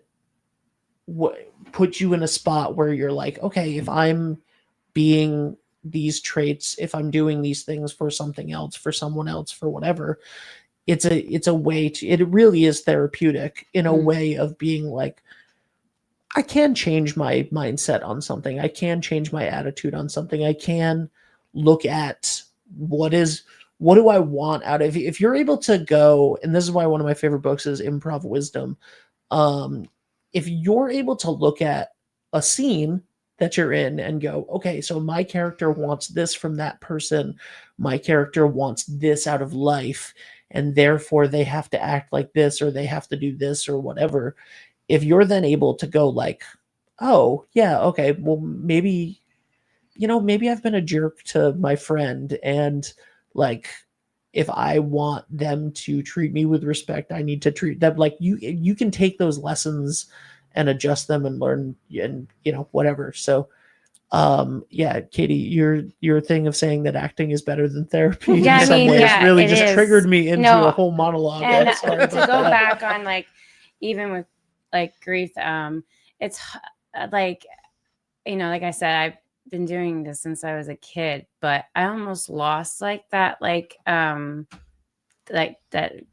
put you in a spot where you're like, okay, if I'm being these traits, if I'm doing these things for something else, for someone else, for whatever, it's a way to, it really is therapeutic in a way of being like, I can change my mindset on something. I can change my attitude on something. I can look at what do I want out of, if you're able to go, and this is why one of my favorite books is Improv Wisdom. If you're able to look at a scene that you're in and go, okay, so my character wants this from that person. My character wants this out of life, and therefore they have to act like this, or they have to do this, or whatever. If you're then able to go like, oh yeah, okay, well, maybe I've been a jerk to my friend, and like, if I want them to treat me with respect, I need to treat them like you can take those lessons and adjust them and learn, and whatever. So yeah, Katie, your thing of saying that acting is better than therapy Yeah, in some ways really just is. triggered me into a whole monologue. And Sorry to go that. back on like, even with like grief, it's like, like I said, I've been doing this since I was a kid, but I almost lost like that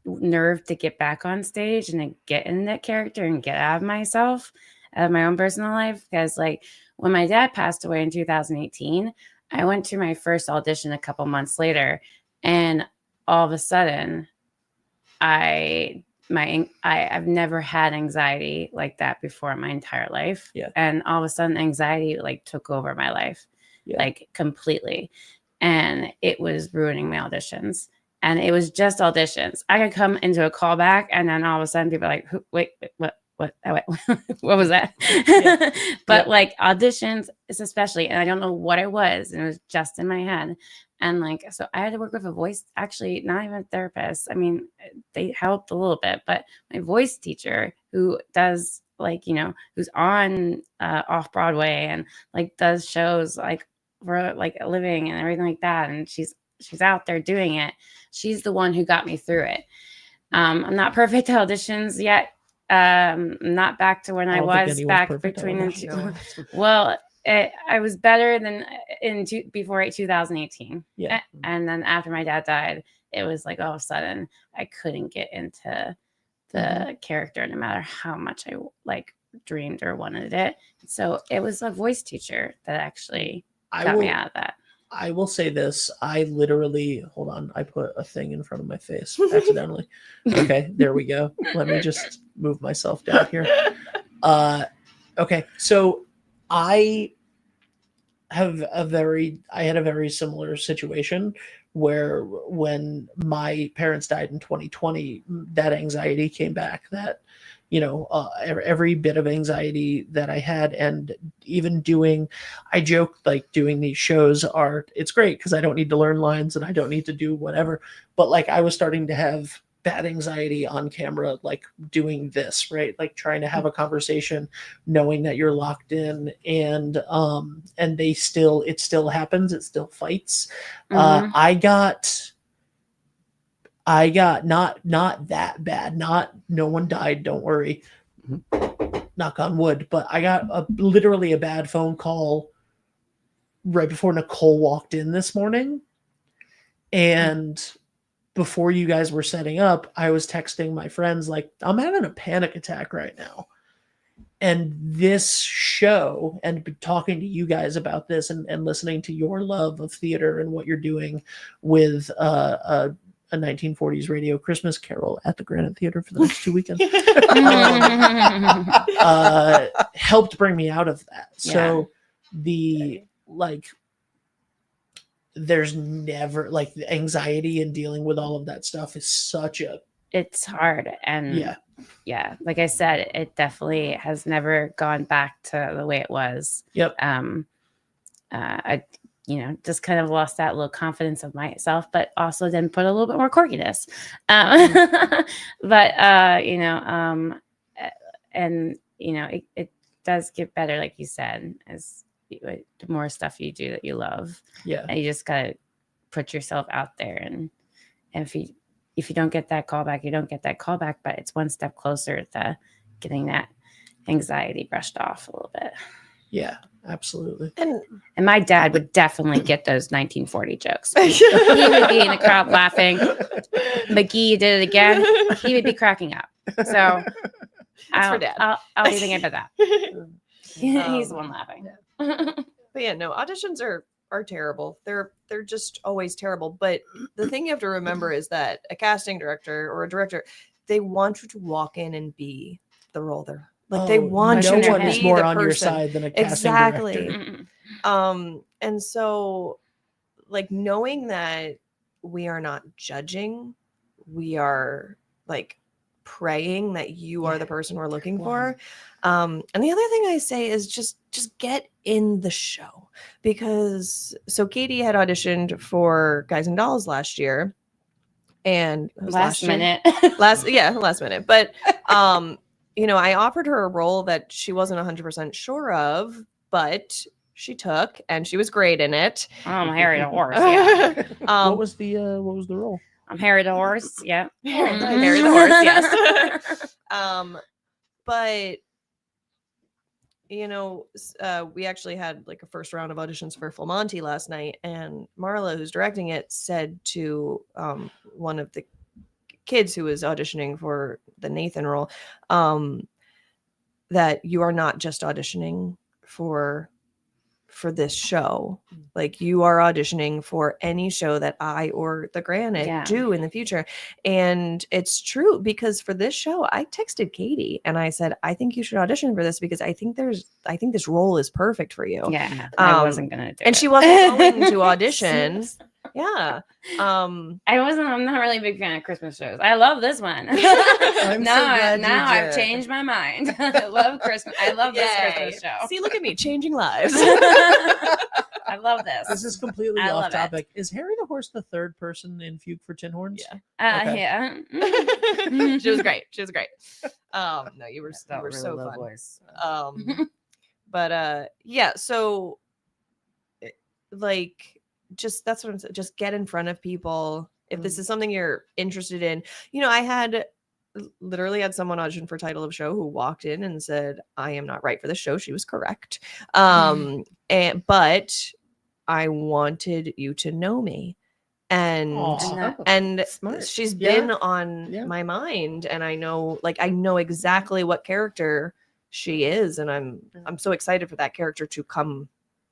nerve to get back on stage and to get in that character and get out of myself, out of my own personal life. Because like when my dad passed away in 2018, I went to my first audition a couple months later, and all of a sudden I've never had anxiety like that before in my entire life. Yeah. And all of a sudden anxiety like took over my life, like completely. And it was ruining my auditions. And it was just auditions. I could come into a callback, and then all of a sudden people are like, wait, what, what was that? Yeah. But like auditions is especially, and I don't know what it was, and it was just in my head. And like, so I had to work with a voice, actually, not even a therapist. I mean, they helped a little bit, but my voice teacher, who does like, who's on off Broadway and like does shows like for like a living and everything like that. And she's out there doing it. She's the one who got me through it. I'm not perfect at auditions yet. Not back to when I was back between the two. Well, I was better than before 2018. Yeah. And then after my dad died, it was like all of a sudden I couldn't get into the character no matter how much I like dreamed or wanted it. So it was a voice teacher that actually got me out of that. I will say this. I literally, hold on, I put a thing in front of my face accidentally. Okay, there we go. Let me just move myself down here. Okay, so I had a very similar situation where when my parents died in 2020, that anxiety came back, that every bit of anxiety that I had. And even I joke like doing these shows it's great because I don't need to learn lines and I don't need to do whatever, but like I was starting to have bad anxiety on camera, like doing this, right? Like trying to have a conversation, knowing that you're locked in, and it still happens. It still fights. Mm-hmm. I got not that bad. No one died. Don't worry. Knock on wood. But I got literally a bad phone call right before Nicole walked in this morning. And before you guys were setting up, I was texting my friends like, I'm having a panic attack right now. And this show, and talking to you guys about this, and listening to your love of theater and what you're doing with a 1940s radio Christmas Carol at the Granite Theater for the next 2 weekends, helped bring me out of that. Yeah. So there's never like the anxiety and dealing with all of that stuff is it's hard. And yeah, like I said, it definitely has never gone back to the way it was. Yep. I just kind of lost that little confidence of myself, but also then put a little bit more quirkiness. But it does get better, like you said, as the more stuff you do that you love. Yeah. And you just gotta put yourself out there, and if you if you don't get that callback, you don't get that callback, but it's one step closer to getting that anxiety brushed off a little bit. Yeah, absolutely. And my dad would definitely get those 1940 jokes. He would be in the crowd laughing. McGee did it again. He would be cracking up. So for Dad. I'll be thinking about that. He's the one laughing. But yeah, no, auditions are terrible. They're just always terrible. But the thing you have to remember is that a casting director or a director, they want you to walk in and be the role they're like. They want no you to one be is more the on your person. side than a casting Exactly. director. And so, like, knowing that we are not judging, we are like praying that you are the person we're looking for. And the other thing I say is just get in the show, because so Katie had auditioned for Guys and Dolls last year, and it was last minute. last minute. But I offered her a role that she wasn't 100% sure of, but she took, and she was great in it. I'm Harry the horse. Yeah. What was the role? I'm Harry the horse. Yeah. Harry the horse. Yes. But we actually had like a first round of auditions for Flamonti last night, and Marla, who's directing it, said to one of the kids who was auditioning for the Nathan role, that you are not just auditioning for this show. Like, you are auditioning for any show that I or the Granite do in the future. And it's true, because for this show, I texted Katie and I said, I think you should audition for this, because I think this role is perfect for you. Yeah. I wasn't gonna do it. And she wasn't going to audition. Yeah. I'm not really a big fan of Christmas shows. I love this one. I'm so glad you I've did. changed my mind. I love Christmas. I love this Christmas show. See, look at me changing lives. I love this. This is completely I off love it. topic. Is Harry the horse the third person in Fugue for Tin Horns? Yeah. Okay. Yeah. She was great. No, you were Really so low fun. voice. But yeah, so like, just that's what I'm saying. Just get in front of people. If this is something you're interested in, I had literally had someone audition for title of show who walked in and said, I am not right for this show. She was correct. But I wanted you to know me. And Smart. she's been on my mind, and I know exactly what character she is. And I'm so excited for that character to come,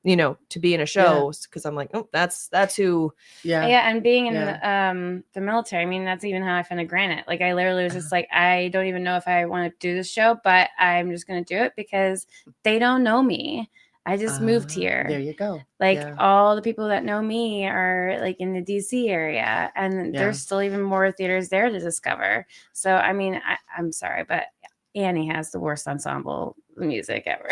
to be in a show, because I'm like, oh, that's who. Yeah. And being in the military, I mean, that's even how I found Granite. Like, I literally was just like, I don't even know if I want to do this show, but I'm just going to do it because they don't know me. I just moved here. There you go. Like, all the people that know me are like in the DC area, and there's still even more theaters there to discover. So, I mean, I'm sorry, but Annie has the worst ensemble music ever.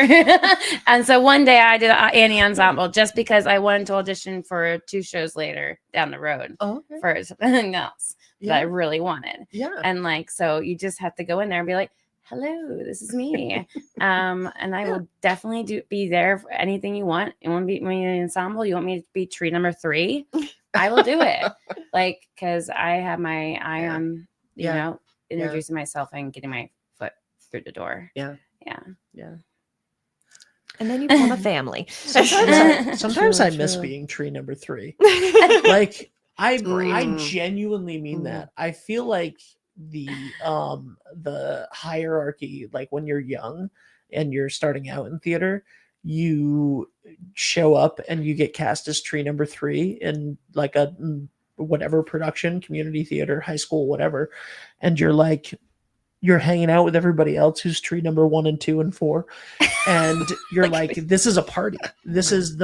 And so one day I did an Annie ensemble just because I wanted to audition for 2 shows later down the road for something else that I really wanted. Yeah. And like, so you just have to go in there and be like, hello, this is me. And I will definitely be there for anything you want. You want me in an ensemble? You want me to be tree number 3? I will do it. Like, because I have my eye on, introducing myself and getting my foot through the door. Yeah. And then you become a family. Sometimes I miss True. being tree number 3. Like, I genuinely mean that. I feel like the hierarchy, like when you're young and you're starting out in theater, you show up and you get cast as tree number 3 in like a whatever production, community theater, high school, whatever, and you're hanging out with everybody else who's tree number 1 and 2 and 4, and you're like, this is a party. This is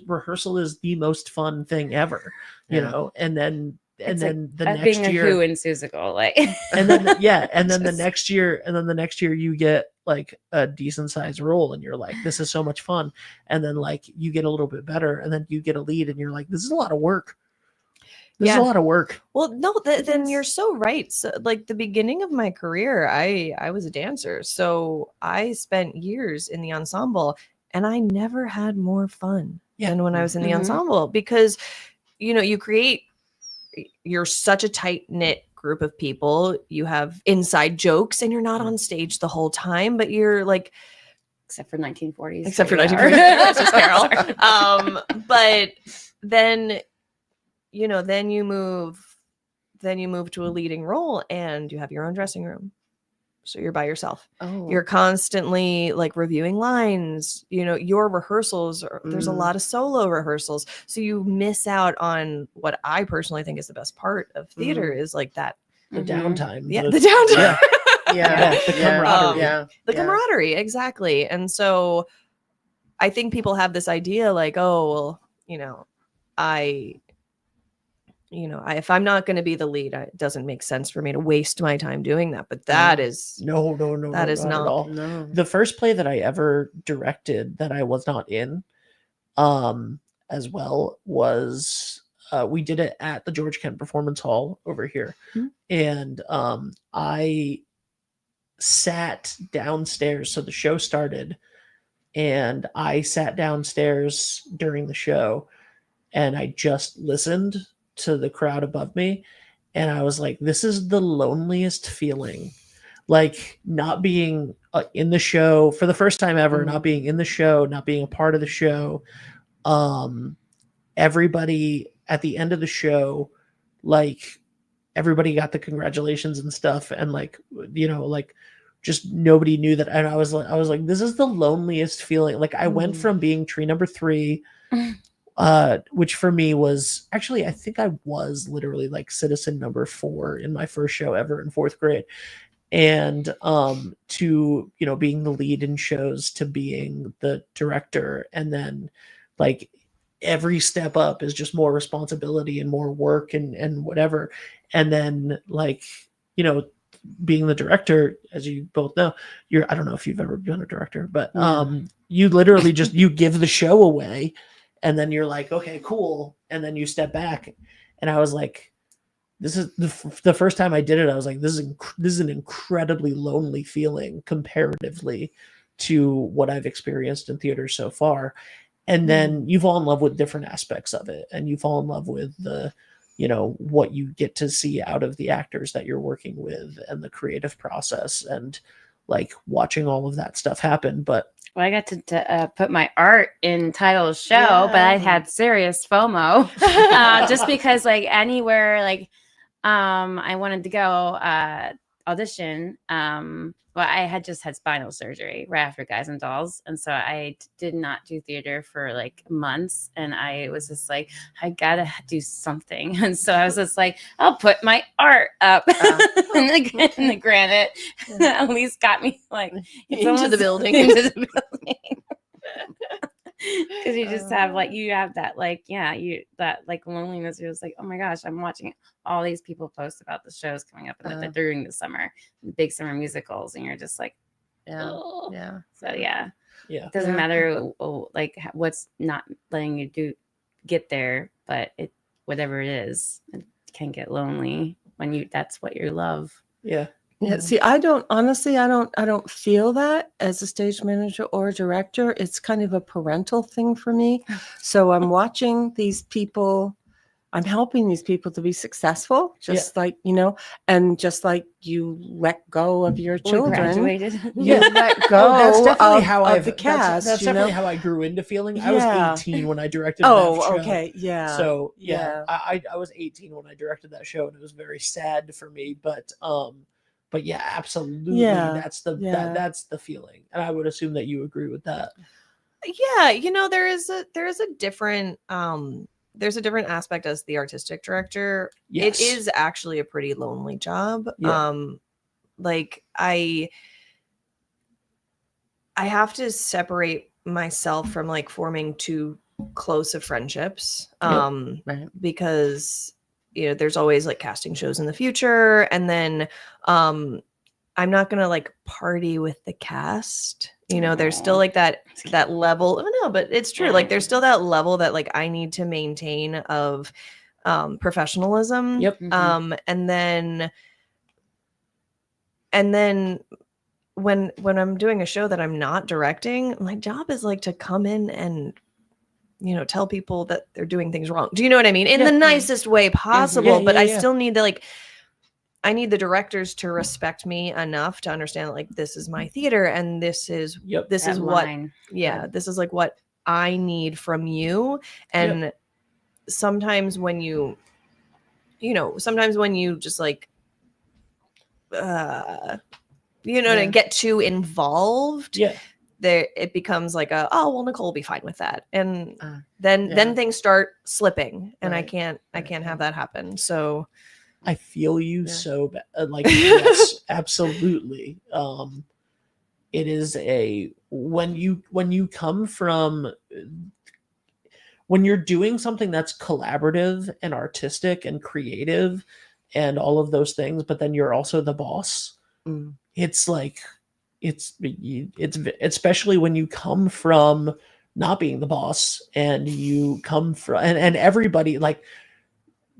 rehearsal is the most fun thing ever, you know. And then the next being year, a Who and Susical, like, and then the next year you get like a decent sized role, and you're like, this is so much fun. And then like you get a little bit better, and then you get a lead, and you're like, this is a lot of work. This is a lot of work. Well, no, then you're so right. So, like, the beginning of my career, I was a dancer. So I spent years in the ensemble, and I never had more fun than when I was in the ensemble, because, you're such a tight-knit group of people, you have inside jokes, and you're not on stage the whole time, but you're like, except for 1940s. Except for 1940s, Mrs. Carol. But then, then you move to a leading role, and you have your own dressing room. So you're by yourself. Oh. You're constantly like reviewing lines, your rehearsals, there's a lot of solo rehearsals. So you miss out on what I personally think is the best part of theater is like that. The downtime. Yeah. The downtime. Yeah. The camaraderie. The camaraderie. Exactly. And so I think people have this idea like, oh, well, if I'm not going to be the lead, it doesn't make sense for me to waste my time doing that. But that is no, that is not at all. No. The first play that I ever directed that I was not in, as well, was we did it at the George Kent Performance Hall over here, and I sat downstairs. So the show started, and I sat downstairs during the show, and I just listened to the crowd above me, and I was like, this is the loneliest feeling, like not being in the show for the first time ever, not being in the show, not being a part of the show. Everybody at the end of the show, like everybody got the congratulations and stuff, and like just nobody knew that. And I was like, this is the loneliest feeling. Like I went from being tree number 3, which for me was actually, I think I was literally like citizen number 4 in my first show ever in 4th grade. And to, being the lead in shows, to being the director. And then like every step up is just more responsibility and more work and whatever. And then like, being the director, as you both know, I don't know if you've ever been a director, but you literally just, you give the show away. And then you're like, okay, cool. And then you step back. And I was like, this is the first time I did it. I was like, this is an incredibly lonely feeling comparatively to what I've experienced in theater so far. And then you fall in love with different aspects of it. And you fall in love with the, what you get to see out of the actors that you're working with and the creative process and like watching all of that stuff happen. But well, I got to put my art in Title's show, but I had serious FOMO just because like anywhere like I wanted to go audition. Well, I had just had spinal surgery right after Guys and Dolls. And so I did not do theater for like months. And I was just like, I gotta do something. And so I was just like, I'll put my art up in the Granite. At least got me like into the building. Because you just have like, you have that like, that like loneliness. You're just like, oh my gosh, I'm watching all these people post about the shows coming up during the summer, the big summer musicals, and you're just like, oh. Yeah. So it doesn't matter like what's not letting you get there, but whatever it is, it can get lonely when that's what you love. Yeah. Yeah. See, I don't feel that as a stage manager or a director. It's kind of a parental thing for me. So I'm watching these people, I'm helping these people to be successful, just like, and just like you let go of your children. Graduated. You let go that's definitely of the cast. That's definitely how I grew into feeling. I was 18 when I directed that show. Okay. Yeah. So I was 18 when I directed that show, and it was very sad for me, but yeah, absolutely. Yeah. That's the feeling. And I would assume that you agree with that. Yeah. There is a different, there's a different aspect as the artistic director. Yes. It is actually a pretty lonely job. Yeah. Like I have to separate myself from like forming too close of friendships. Right. Because there's always like casting shows in the future. And then I'm not gonna like party with the cast. There's still like that level. Oh, no, but it's true. Like there's still that level that like I need to maintain of professionalism. Yep. And then when I'm doing a show that I'm not directing, my job is like to come in and tell people that they're doing things wrong. Do you know what I mean? In the nicest way possible. But I still need to like, the directors to respect me enough to understand like this is my theater and this is this is what this is like what I need from you. And sometimes when you just like to get too involved, there it becomes like Nicole will be fine with that, and then things start slipping, and I can't have that happen. So I feel you so bad. Like, yes, absolutely. It is when you come from, when you're doing something that's collaborative and artistic and creative and all of those things, but then you're also the boss. It's like, it's especially when you come from not being the boss and you come from, and everybody, like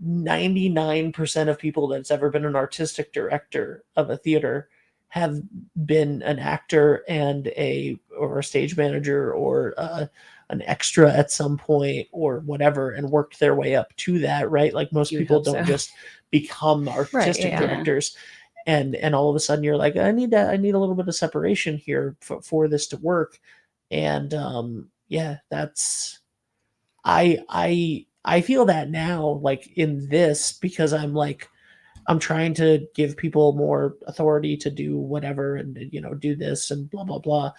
99% of people that's ever been an artistic director of a theater have been an actor and or a stage manager or an extra at some point or whatever, and worked their way up to that, right? Like most people don't just become artistic directors, and all of a sudden you're like, I need a little bit of separation here for this to work. And that's I feel that now, like in this, because I'm trying to give people more authority to do whatever and, do this and blah, blah, blah.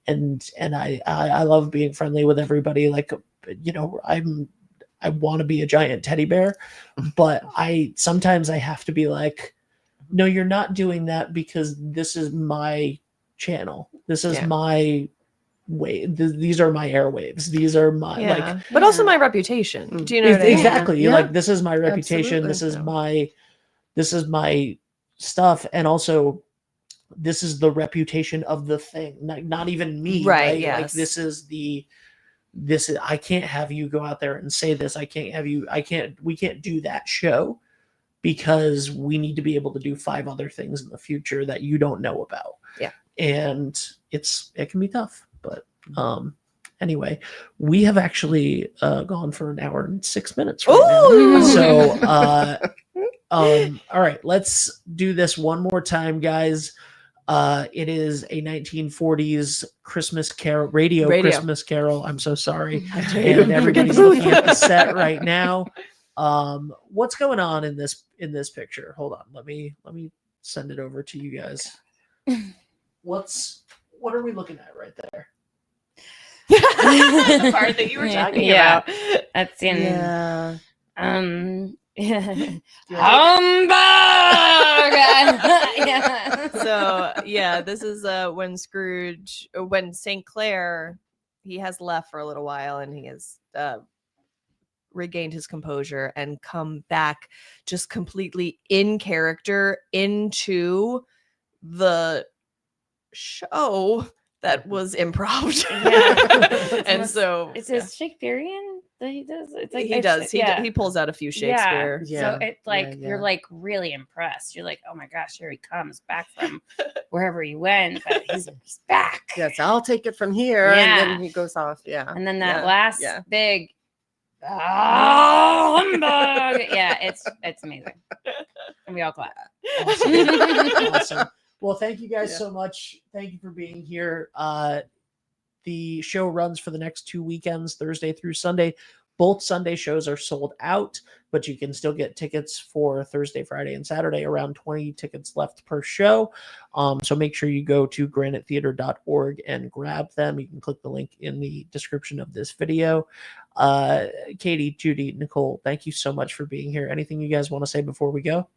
And I love being friendly with everybody. Like, I want to be a giant teddy bear, but sometimes I have to be like, no, you're not doing that, because this is my channel. This is my way. These are my airwaves. These are my but also my reputation. Do you know what I mean? Exactly. You're like, this is my reputation. Absolutely. This is my stuff. And also this is the reputation of the thing. Not even me. Right. Yes. Like I can't have you go out there and say this. We can't do that show, because we need to be able to do 5 other things in the future that you don't know about. Yeah. And it can be tough, but anyway, we have actually gone for an hour and 6 minutes right now. So all right, let's do this one more time, guys. It is a 1940s Christmas carol, radio Christmas carol. I'm so sorry. And everybody's looking at the set right now. What's going on in this picture? Hold on. Let me send it over to you guys. What are we looking at right there? The part that you were talking about. That's in So this is when St. Clair, he has left for a little while, and he has regained his composure and come back just completely in character into the show that was improv. And so it's his Shakespearean that he does. It's like he does. He pulls out a few Shakespeare. So it's like you're like really impressed. You're like, oh my gosh, here he comes back from wherever he went, but he's back. Yes, I'll take it from here. And then he goes off. Yeah. And then that last big humbug. It's amazing. And we all clap. Awesome. Well, thank you guys so much. Thank you for being here. The show runs for the next 2 weekends, Thursday through Sunday. Both Sunday shows are sold out, but you can still get tickets for Thursday, Friday, and Saturday. Around 20 tickets left per show. So make sure you go to granitetheater.org and grab them. You can click the link in the description of this video. Katie, Judy, Nicole, thank you so much for being here. Anything you guys want to say before we go?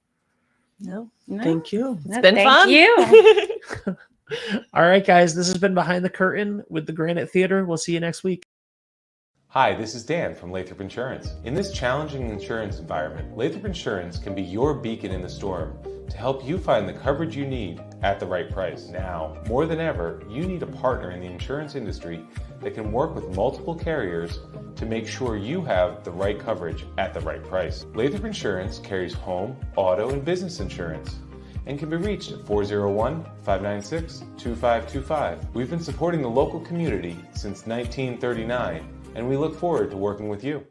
No. Thank you. It's been fun. Thank you. All right, guys. This has been Behind the Curtain with the Granite Theater. We'll see you next week. Hi, this is Dan from Lathrop Insurance. In this challenging insurance environment, Lathrop Insurance can be your beacon in the storm to help you find the coverage you need at the right price. Now, more than ever, you need a partner in the insurance industry that can work with multiple carriers to make sure you have the right coverage at the right price. Lathrop Insurance carries home, auto, and business insurance and can be reached at 401-596-2525. We've been supporting the local community since 1939, and we look forward to working with you.